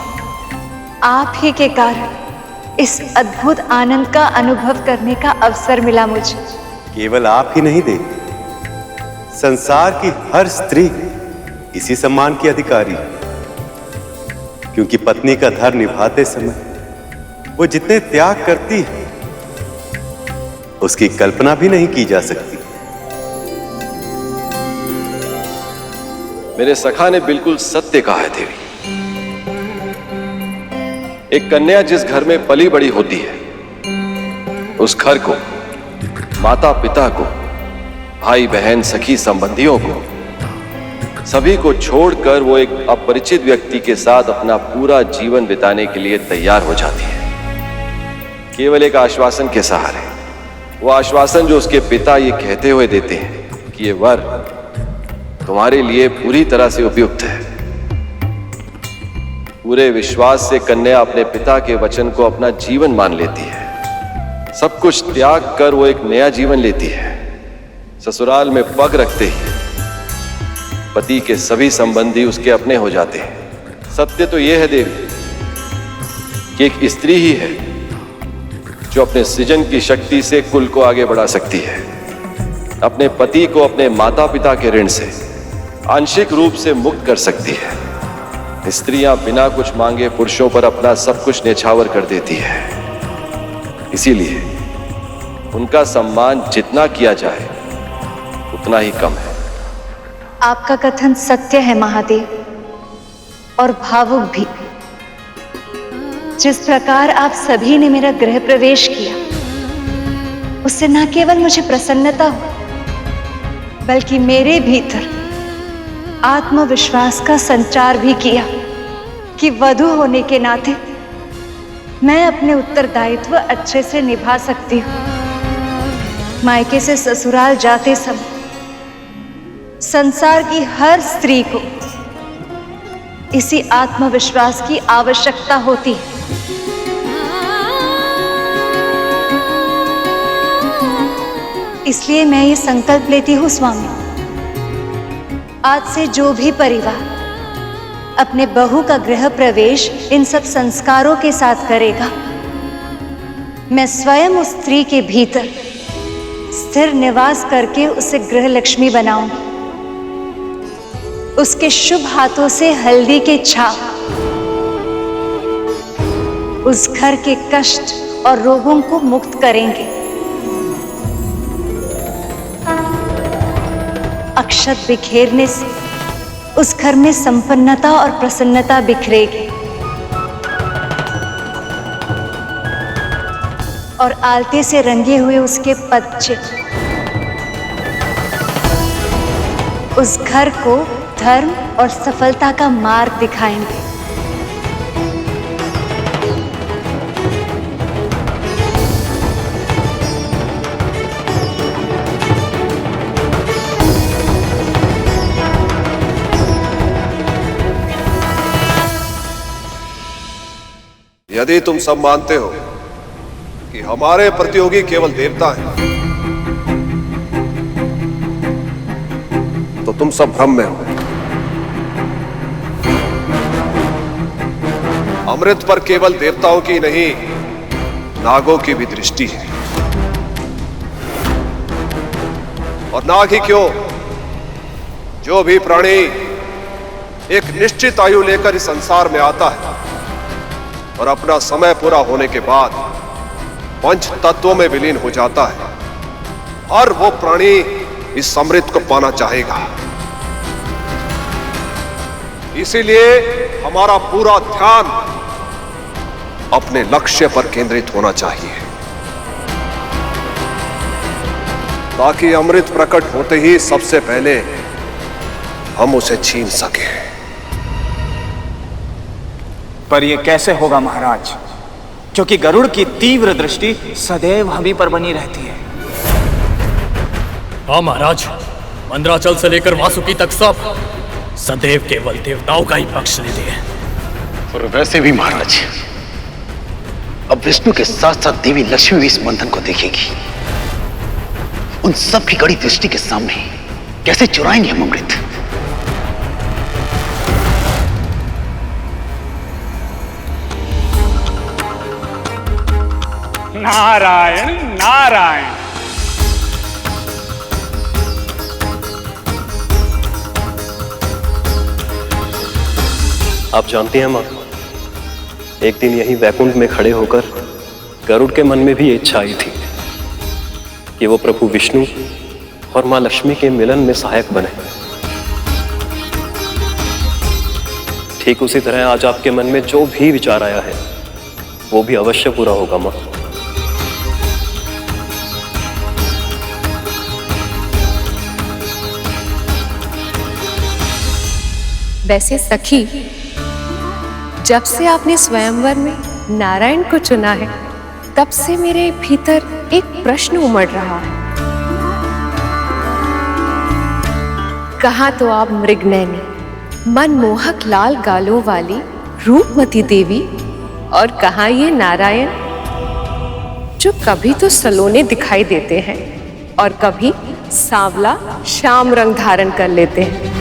आप ही के कारण इस अद्भुत आनंद का अनुभव करने का अवसर मिला मुझे। केवल आप ही नहीं देवी, संसार की हर स्त्री इसी सम्मान की अधिकारी है, क्योंकि पत्नी का धर्म निभाते समय वो जितने त्याग करती है उसकी कल्पना भी नहीं की जा सकती। मेरे सखा ने बिल्कुल सत्य कहा है देवी। एक कन्या जिस घर में पली बड़ी होती है, उस घर को, माता पिता को, भाई बहन सखी संबंधियों को, सभी को छोड़कर वो एक अपरिचित व्यक्ति के साथ अपना पूरा जीवन बिताने के लिए तैयार हो जाती है, केवल एक आश्वासन के सहारे। वो आश्वासन जो उसके पिता ये कहते हुए देते हैं कि ये वर तुम्हारे लिए पूरी तरह से उपयुक्त है। पूरे विश्वास से कन्या अपने पिता के वचन को अपना जीवन मान लेती है। सब कुछ त्याग कर वो एक नया जीवन लेती है। ससुराल में पग रखते ही पति के सभी संबंधी उसके अपने हो जाते हैं। सत्य तो यह है देवी कि एक स्त्री ही है जो अपने सृजन की शक्ति से कुल को आगे बढ़ा सकती है, अपने पति को अपने माता पिता के ऋण से आंशिक रूप से मुक्त कर सकती है। स्त्रियां बिना कुछ मांगे पुरुषों पर अपना सब कुछ न्यौछावर कर देती है। इसीलिए उनका सम्मान जितना किया जाए उतना ही कम है। आपका कथन सत्य है महादेव, और भावुक भी। जिस प्रकार आप सभी ने मेरा गृह प्रवेश किया, उससे न केवल मुझे प्रसन्नता हो, बल्कि मेरे भीतर आत्मविश्वास का संचार भी किया कि वधू होने के नाते मैं अपने उत्तरदायित्व अच्छे से निभा सकती हूँ। मायके से ससुराल जाते समय संसार की हर स्त्री को इसी आत्मविश्वास की आवश्यकता होती है। इसलिए मैं ये संकल्प लेती हूँ स्वामी, आज से जो भी परिवार अपने बहू का गृह प्रवेश इन सब संस्कारों के साथ करेगा, मैं स्वयं उस स्त्री के भीतर स्थिर निवास करके उसे गृह लक्ष्मी बनाऊंगी। उसके शुभ हाथों से हल्दी के छाप उस घर के कष्ट और रोगों को मुक्त करेंगे। अक्षत बिखेरने से उस घर में संपन्नता और प्रसन्नता बिखरेगी, और आलते से रंगे हुए उसके पदचिह्न उस घर को धर्म और सफलता का मार्ग दिखाएंगे। यदि तुम सब मानते हो कि हमारे प्रतियोगी केवल देवता हैं, तो तुम सब भ्रम में हो। अमृत पर केवल देवताओं की नहीं, नागों की भी दृष्टि है। और नाग ही क्यों, जो भी प्राणी एक निश्चित आयु लेकर इस संसार में आता है और अपना समय पूरा होने के बाद पंच तत्वों में विलीन हो जाता है, और वो प्राणी इस अमृत को पाना चाहेगा। इसीलिए हमारा पूरा ध्यान अपने लक्ष्य पर केंद्रित होना चाहिए, ताकि अमृत प्रकट होते ही सबसे पहले हम उसे छीन सके। पर यह कैसे होगा महाराज, क्योंकि गरुड़ की तीव्र दृष्टि सदैव हम ही पर बनी रहती है। हाँ महाराज, मंदराचल से लेकर वासुकी तक सब सदैव केवल देवताओं का ही पक्ष लेते हैं। और वैसे भी महाराज, अब विष्णु के साथ साथ देवी लक्ष्मी भी इस बंधन को देखेगी। उन सब की कड़ी दृष्टि के सामने कैसे चुराएंगे हम अमृत? नारायण नारायण। आप जानती हैं माँ, एक दिन यही वैकुंठ में खड़े होकर गरुड़ के मन में भी इच्छा आई थी कि वो प्रभु विष्णु और माँ लक्ष्मी के मिलन में सहायक बने। ठीक उसी तरह आज आपके मन में जो भी विचार आया है वो भी अवश्य पूरा होगा माँ। वैसे सखी, जब से आपने स्वयंवर में नारायण को चुना है, तब से मेरे भीतर एक प्रश्न उमड़ रहा है। कहाँ तो आप मृगनयनी, मनमोहक लाल गालों वाली रूपमती देवी, और कहाँ ये नारायण जो कभी तो सलोने दिखाई देते हैं और कभी सांवला श्याम रंग धारण कर लेते हैं।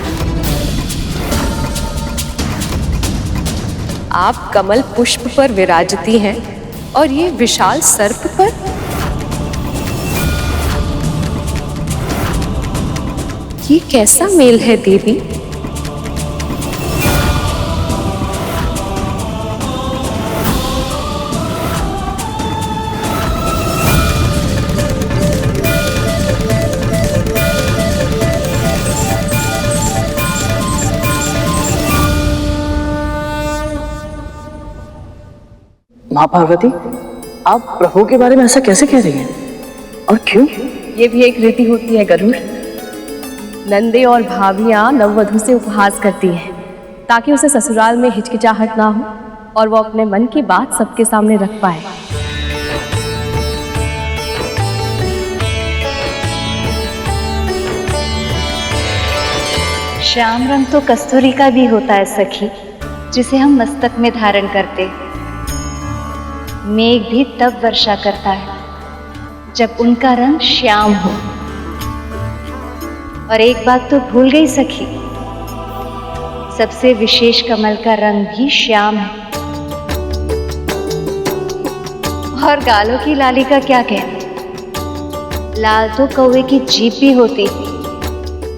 आप कमल पुष्प पर विराजती हैं और ये विशाल सर्प पर। ये कैसा मेल है देवी? माँ पार्वती, आप प्रभु के बारे में ऐसा कैसे कह रही हैं? और क्यों? ये भी एक रीति होती है गरुड़। नंदे और भाभियां नववधू से उपहास करती हैं ताकि उसे ससुराल में हिचकिचाहट ना हो और वो अपने मन की बात सबके सामने रख पाए। श्याम रंग तो कस्तूरी का भी होता है सखी, जिसे हम मस्तक में धारण करते। मेघ भी तब वर्षा करता है जब उनका रंग श्याम हो। और एक बात तो भूल गई सखी, सबसे विशेष कमल का रंग भी श्याम है। और गालों की लाली का क्या कहना, लाल तो कौवे की जीभ भी होती,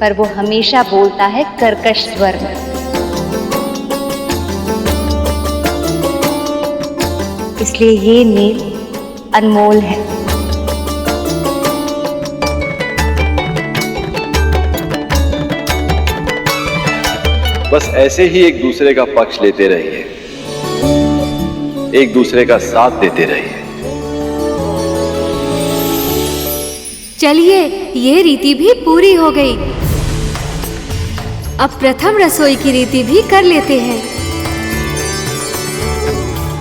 पर वो हमेशा बोलता है कर्कश स्वर में। इसलिए ये मेल अनमोल है। बस ऐसे ही एक दूसरे का पक्ष लेते रहिए, एक दूसरे का साथ देते रहिए। चलिए, ये रीति भी पूरी हो गई। अब प्रथम रसोई की रीति भी कर लेते हैं।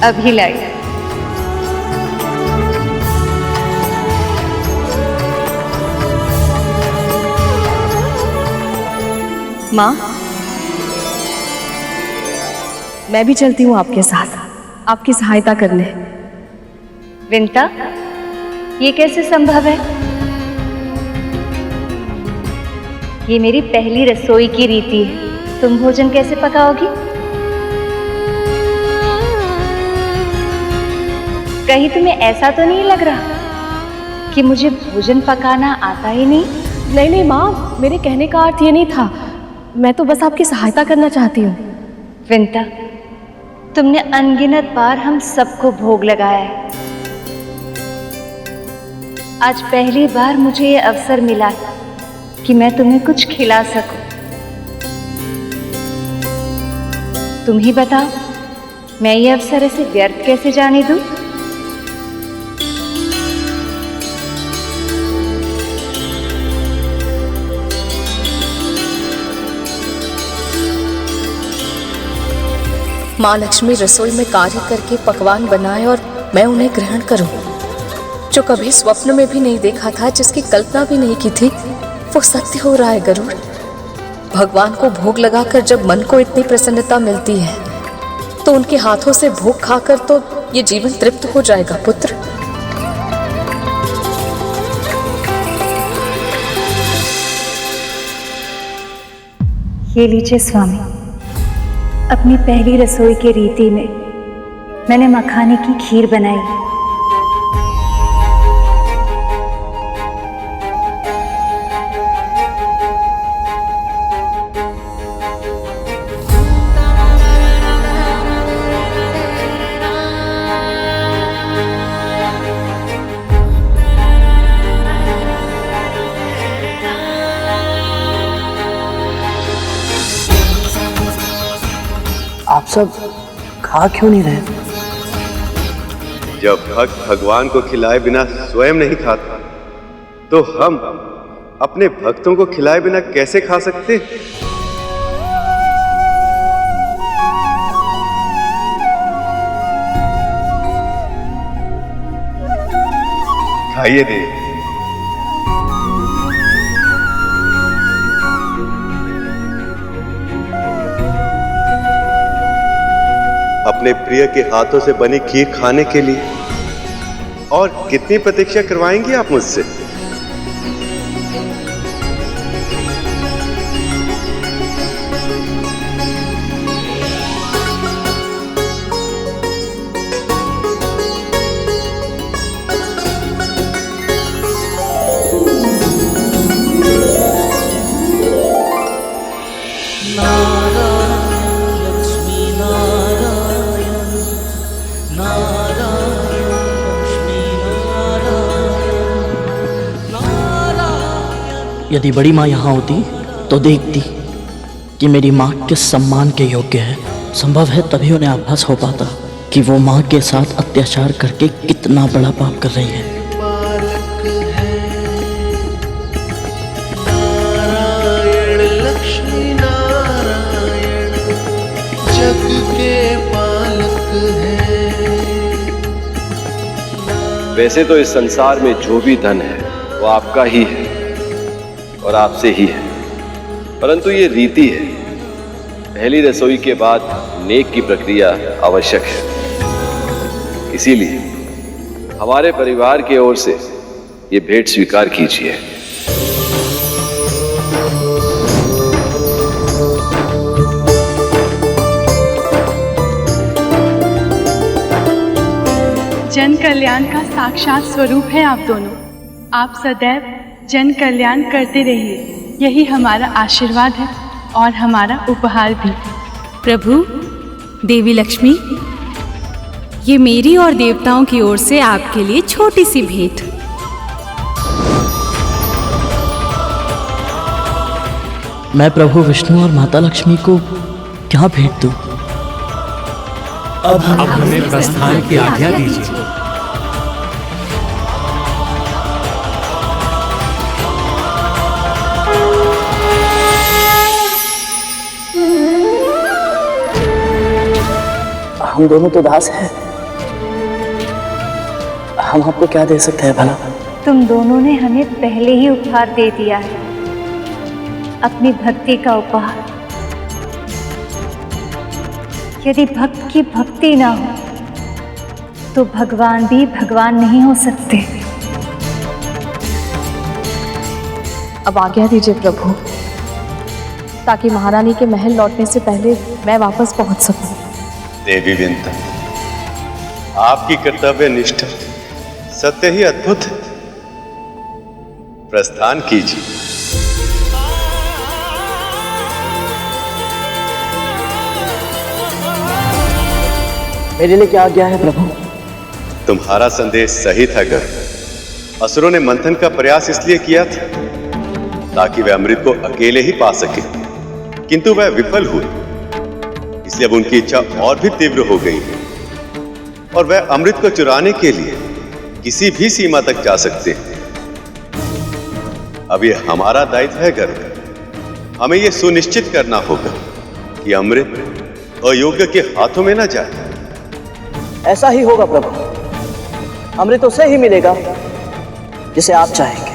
अभी लाई। माँ, मैं भी चलती हूँ आपके साथ, आपकी सहायता करने। विंता, ये कैसे संभव है? ये मेरी पहली रसोई की रीति है, तुम भोजन कैसे पकाओगी? कहीं तुम्हें ऐसा तो नहीं लग रहा कि मुझे भोजन पकाना आता ही नहीं? नहीं नहीं माँ, मेरे कहने का अर्थ ये नहीं था। मैं तो बस आपकी सहायता करना चाहती हूँ। विंता, तुमने अनगिनत बार हम सबको भोग लगाया है। आज पहली बार मुझे ये अवसर मिला कि मैं तुम्हें कुछ खिला सकूं। तुम ही बताओ, मैं ये अवसर ऐसे व्यर्थ कैसे जाने दूं? माँ लक्ष्मी रसोई में कार्य करके पकवान बनाए और मैं उन्हें ग्रहण करूं, जो कभी स्वप्न में भी नहीं देखा था, जिसकी कल्पना भी नहीं की थी, वो सत्य हो रहा है गरुड़। भगवान को भोग लगाकर जब मन को इतनी प्रसन्नता मिलती है, तो उनके हाथों से भोग खाकर तो ये जीवन तृप्त हो जाएगा पुत्र। ये लीजिए स्वामी, अपनी पहली रसोई की रीति में मैंने मखाने की खीर बनाई। सब खा क्यों नहीं रहे? जब भक्त भगवान को खिलाए बिना स्वयं नहीं खाता, तो हम अपने भक्तों को खिलाए बिना कैसे खा सकते? खाइए देव। अपने प्रिय के हाथों से बनी खीर खाने के लिए और कितनी प्रतीक्षा करवाएंगे आप मुझसे? यदि बड़ी माँ यहाँ होती तो देखती कि मेरी माँ किस सम्मान के योग्य है। संभव है तभी उन्हें आभास हो पाता कि वो माँ के साथ अत्याचार करके कितना बड़ा पाप कर रही है। नारायण लक्ष्मी नारायण जग के पालक है। वैसे तो इस संसार में जो भी धन है वो आपका ही है और आपसे ही है, परंतु ये रीति है, पहली रसोई के बाद नेक की प्रक्रिया आवश्यक है। इसीलिए हमारे परिवार की ओर से ये भेंट स्वीकार कीजिए। जन कल्याण का साक्षात स्वरूप है आप दोनों। आप सदैव जन कल्याण करते रहिए, यही हमारा आशीर्वाद है और हमारा उपहार भी। प्रभु, देवी लक्ष्मी, ये मेरी और देवताओं की ओर से आपके लिए छोटी सी भेंट। मैं प्रभु विष्णु और माता लक्ष्मी को क्या भेंट दूं? अब हमें प्रस्थान की आज्ञा दीजिए। हम दोनों तो दास हैं, हम आपको क्या दे सकते हैं भला? तुम दोनों ने हमें पहले ही उपहार दे दिया है, अपनी भक्ति का उपहार। यदि भक्त की भक्ति ना हो तो भगवान भी भगवान नहीं हो सकते। अब आज्ञा दीजिए प्रभु, ताकि महारानी के महल लौटने से पहले मैं वापस पहुंच सकूं। देवी विंता, आपकी कर्तव्य निष्ठा सत्य ही अद्भुत है। प्रस्थान कीजिए। मेरे लिए क्या आज्ञा है प्रभु? तुम्हारा संदेश सही था गरुड़। असुरों ने मंथन का प्रयास इसलिए किया था ताकि वह अमृत को अकेले ही पा सके, किंतु वह विफल हुए। इसलिए अब उनकी इच्छा और भी तीव्र हो गई है और वह अमृत को चुराने के लिए किसी भी सीमा तक जा सकते हैं। अब यह हमारा दायित्व है गरुड़। हमें यह सुनिश्चित करना होगा कि अमृत अयोग्य के हाथों में न जाए। ऐसा ही होगा प्रभु, अमृत उसे ही मिलेगा जिसे आप चाहेंगे।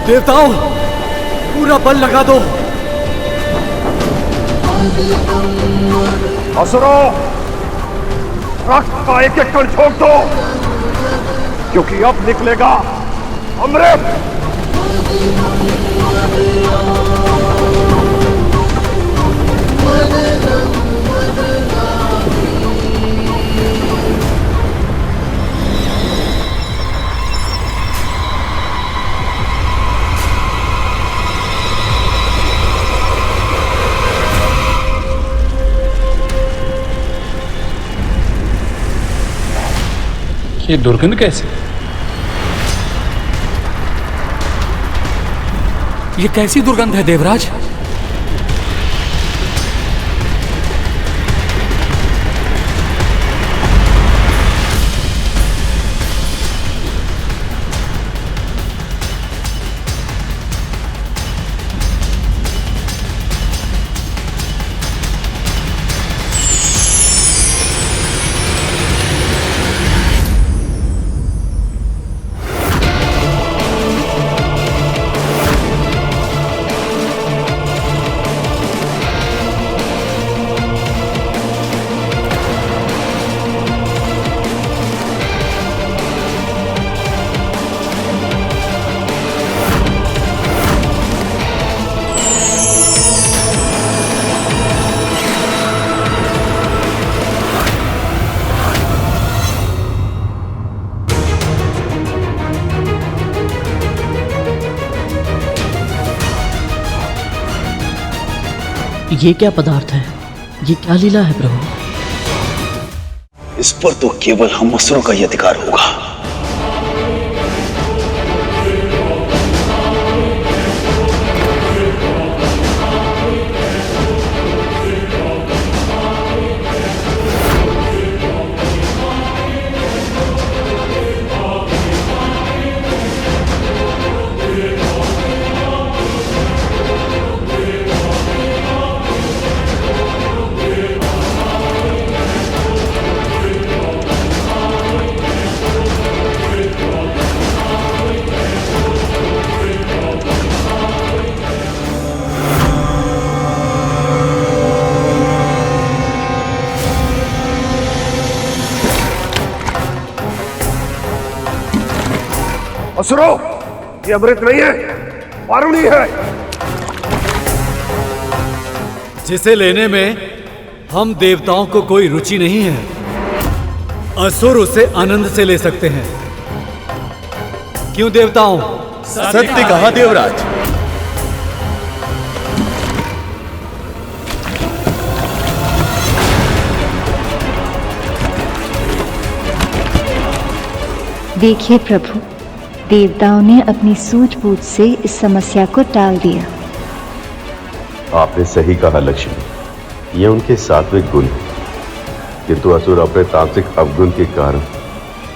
देवताओं, पूरा बल लगा दो। असुरों, रक्त का एक एक कण झोंक दो, क्योंकि अब निकलेगा अमृत। ये दुर्गंध कैसे? ये कैसी दुर्गंध है देवराज? ये क्या पदार्थ है? ये क्या लीला है प्रभु? इस पर तो केवल हम असुरों का ही अधिकार होगा। असुरों, ये अमृत नहीं है, वारुणी है। जिसे लेने में हम देवताओं को कोई रुचि नहीं है। असुर उसे आनंद से ले सकते हैं। क्यों देवताओं? सत्य कहा देवराज। देखिए प्रभु, देवताओं ने अपनी सूझबूझ से इस समस्या को टाल दिया। आपने सही कहा लक्ष्मी, ये उनके सात्विक गुण है, किंतु असुर अपने तांत्रिक अवगुण के कारण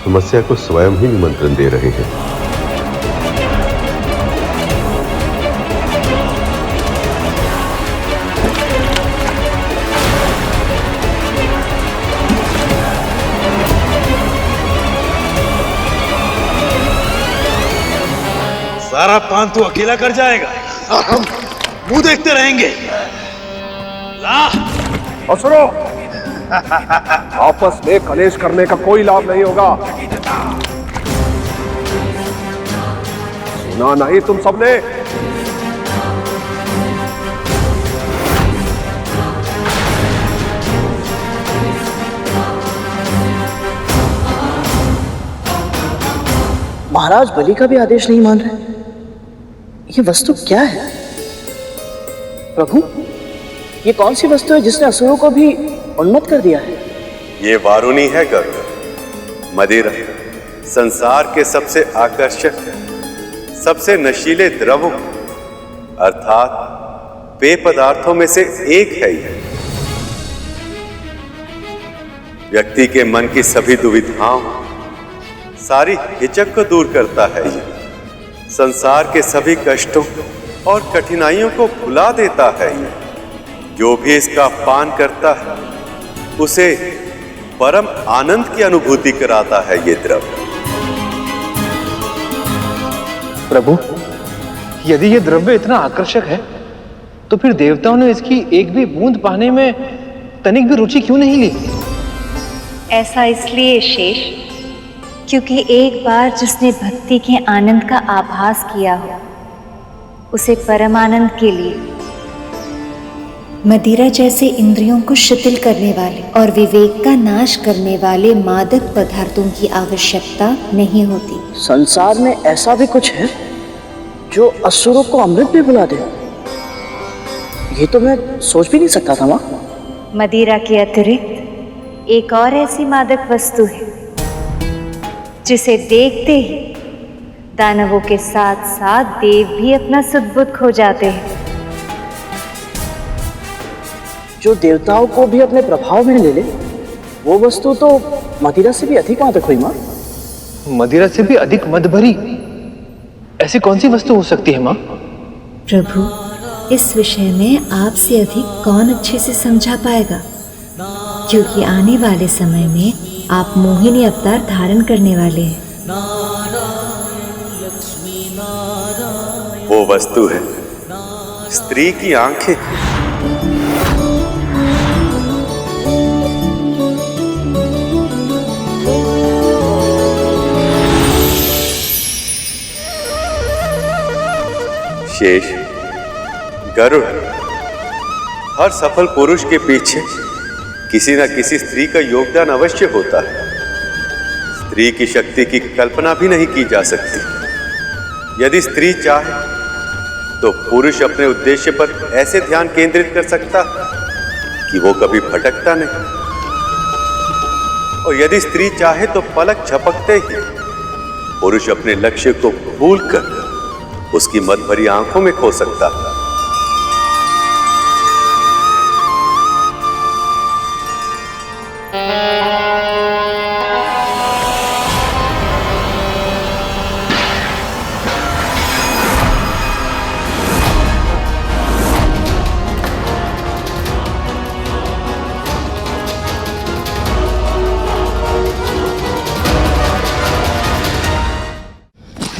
समस्या को स्वयं ही निमंत्रण दे रहे हैं। सारा पान तो अकेला कर जाएगा और हम मुंह देखते रहेंगे। ला असुरों, आपस में कलेश करने का कोई लाभ नहीं होगा। सुना नहीं तुम सबने? महाराज बलि का भी आदेश नहीं मान रहे। ये वस्तु क्या है प्रभु? ये कौन सी वस्तु है जिसने असुरों को भी उन्मत्त कर दिया है? ये वारुणी है गरुड़। मदिरा संसार के सबसे आकर्षक, सबसे नशीले द्रवों अर्थात पेय पदार्थों में से एक है ये। व्यक्ति के मन की सभी दुविधाओं, सारी हिचक को दूर करता है ये। संसार के सभी कष्टों और कठिनाइयों को भुला देता है ये। जो भी इसका पान करता है उसे परम आनंद की अनुभूति कराता है ये द्रव्य। प्रभु, यदि ये द्रव्य इतना आकर्षक है तो फिर देवताओं ने इसकी एक भी बूंद पाने में तनिक भी रुचि क्यों नहीं ली? ऐसा इसलिए शेष, क्योंकि एक बार जिसने भक्ति के आनंद का आभास किया हो, उसे परम आनंद के लिए मदिरा जैसे इंद्रियों को शिथिल करने वाले और विवेक का नाश करने वाले मादक पदार्थों की आवश्यकता नहीं होती। संसार में ऐसा भी कुछ है जो असुरों को अमृत में बुला दे? ये तो मैं सोच भी नहीं सकता था माँ। मदिरा के अतिरिक्त एक और ऐसी मादक वस्तु है जिसे देखते ही दानवों के साथ साथ देव भी अपना सुध-बुध खो जाते हैं। जो देवताओं को भी अपने प्रभाव में ले ले, वो वस्तु तो मदिरा से भी अधिक मादक हुई माँ। मदिरा से भी अधिक मद भरी ऐसी कौन सी वस्तु हो सकती है माँ? प्रभु, इस विषय में आपसे अधिक कौन अच्छे से समझा पाएगा, क्योंकि आने वाले समय में आप मोहिनी अवतार धारण करने वाले हैं। वो वस्तु है स्त्री की आंखें। शेष, गरुड़, हर सफल पुरुष के पीछे किसी न किसी स्त्री का योगदान अवश्य होता है। स्त्री की शक्ति की कल्पना भी नहीं की जा सकती। यदि स्त्री चाहे तो पुरुष अपने उद्देश्य पर ऐसे ध्यान केंद्रित कर सकता कि वो कभी भटकता नहीं। और यदि स्त्री चाहे तो पलक झपकते ही पुरुष अपने लक्ष्य को भूलकर उसकी मद भरी आंखों में खो सकता।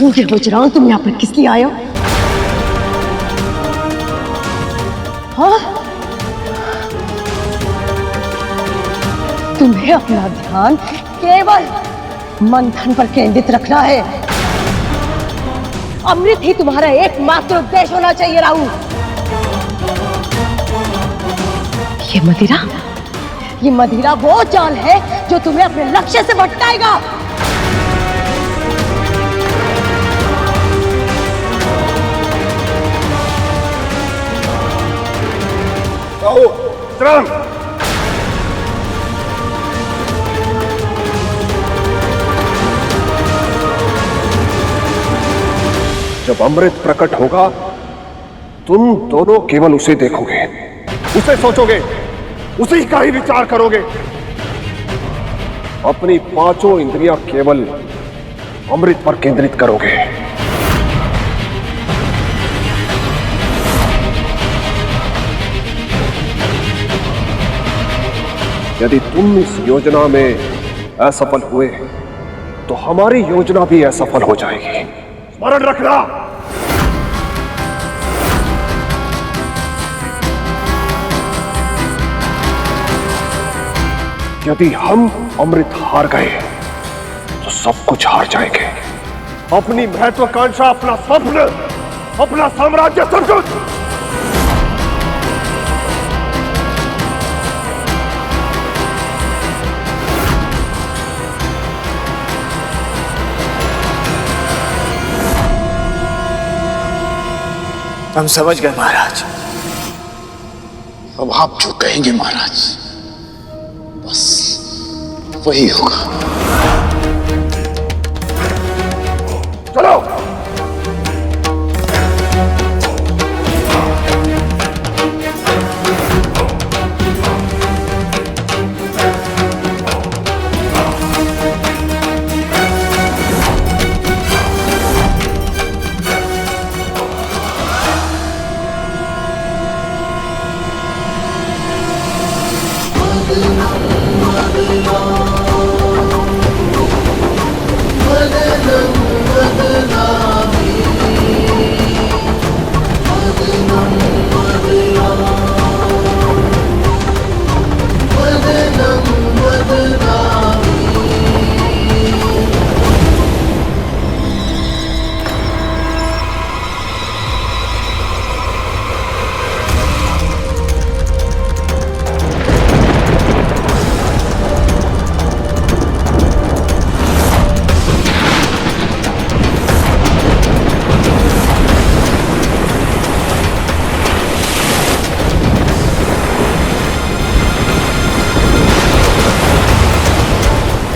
मुझे बजरंग, तुम यहाँ पर किस लिए आए हो? हाँ? तुम्हें अपना ध्यान केवल मंथन पर केंद्रित रखना है। अमृत ही तुम्हारा एकमात्र उद्देश्य होना चाहिए राहु। ये मदिरा वो जाल है जो तुम्हें अपने लक्ष्य से भटकाएगा। जब अमृत प्रकट होगा, तुम दोनों केवल उसे देखोगे, उसे सोचोगे, उसी का ही विचार करोगे। अपनी पांचों इंद्रियां केवल अमृत पर केंद्रित करोगे। यदि तुम इस योजना में असफल हुए तो हमारी योजना भी असफल हो जाएगी। स्मरण रखना। यदि हम अमृत हार गए तो सब कुछ हार जाएंगे। अपनी महत्वाकांक्षा, अपना स्वप्न, अपना साम्राज्य, सब कुछ। हम समझ गए महाराज। अब आप जो कहेंगे महाराज, बस वही होगा। चलो।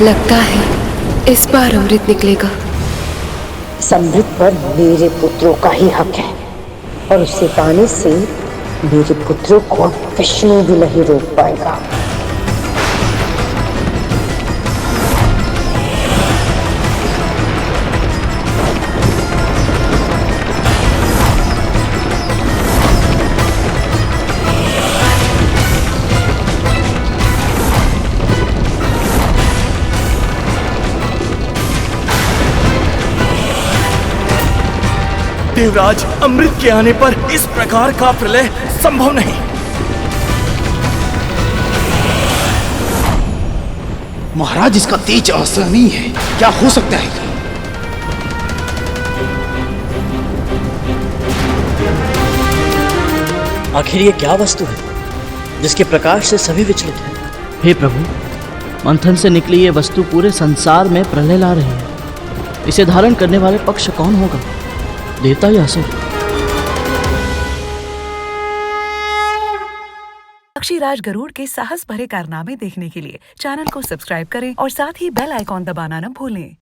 लगता है इस बार अमृत निकलेगा। इस अमृत पर मेरे पुत्रों का ही हक है और उसे पाने से मेरे पुत्रों को विष्णु भी नहीं रोक पाएगा। देवराज, अमृत के आने पर इस प्रकार का प्रलय संभव नहीं। महाराज, इसका तेज असहनीय है। क्या हो सकता है? आखिर ये क्या वस्तु है जिसके प्रकाश से सभी विचलित हैं? हे प्रभु, मंथन से निकली ये वस्तु पूरे संसार में प्रलय ला रही है। इसे धारण करने वाले पक्ष कौन होगा, देवता या असुर? पक्षीराज गरुड़ के साहस भरे कारनामे देखने के लिए चैनल को सब्सक्राइब करें और साथ ही बेल आइकॉन दबाना न भूलें।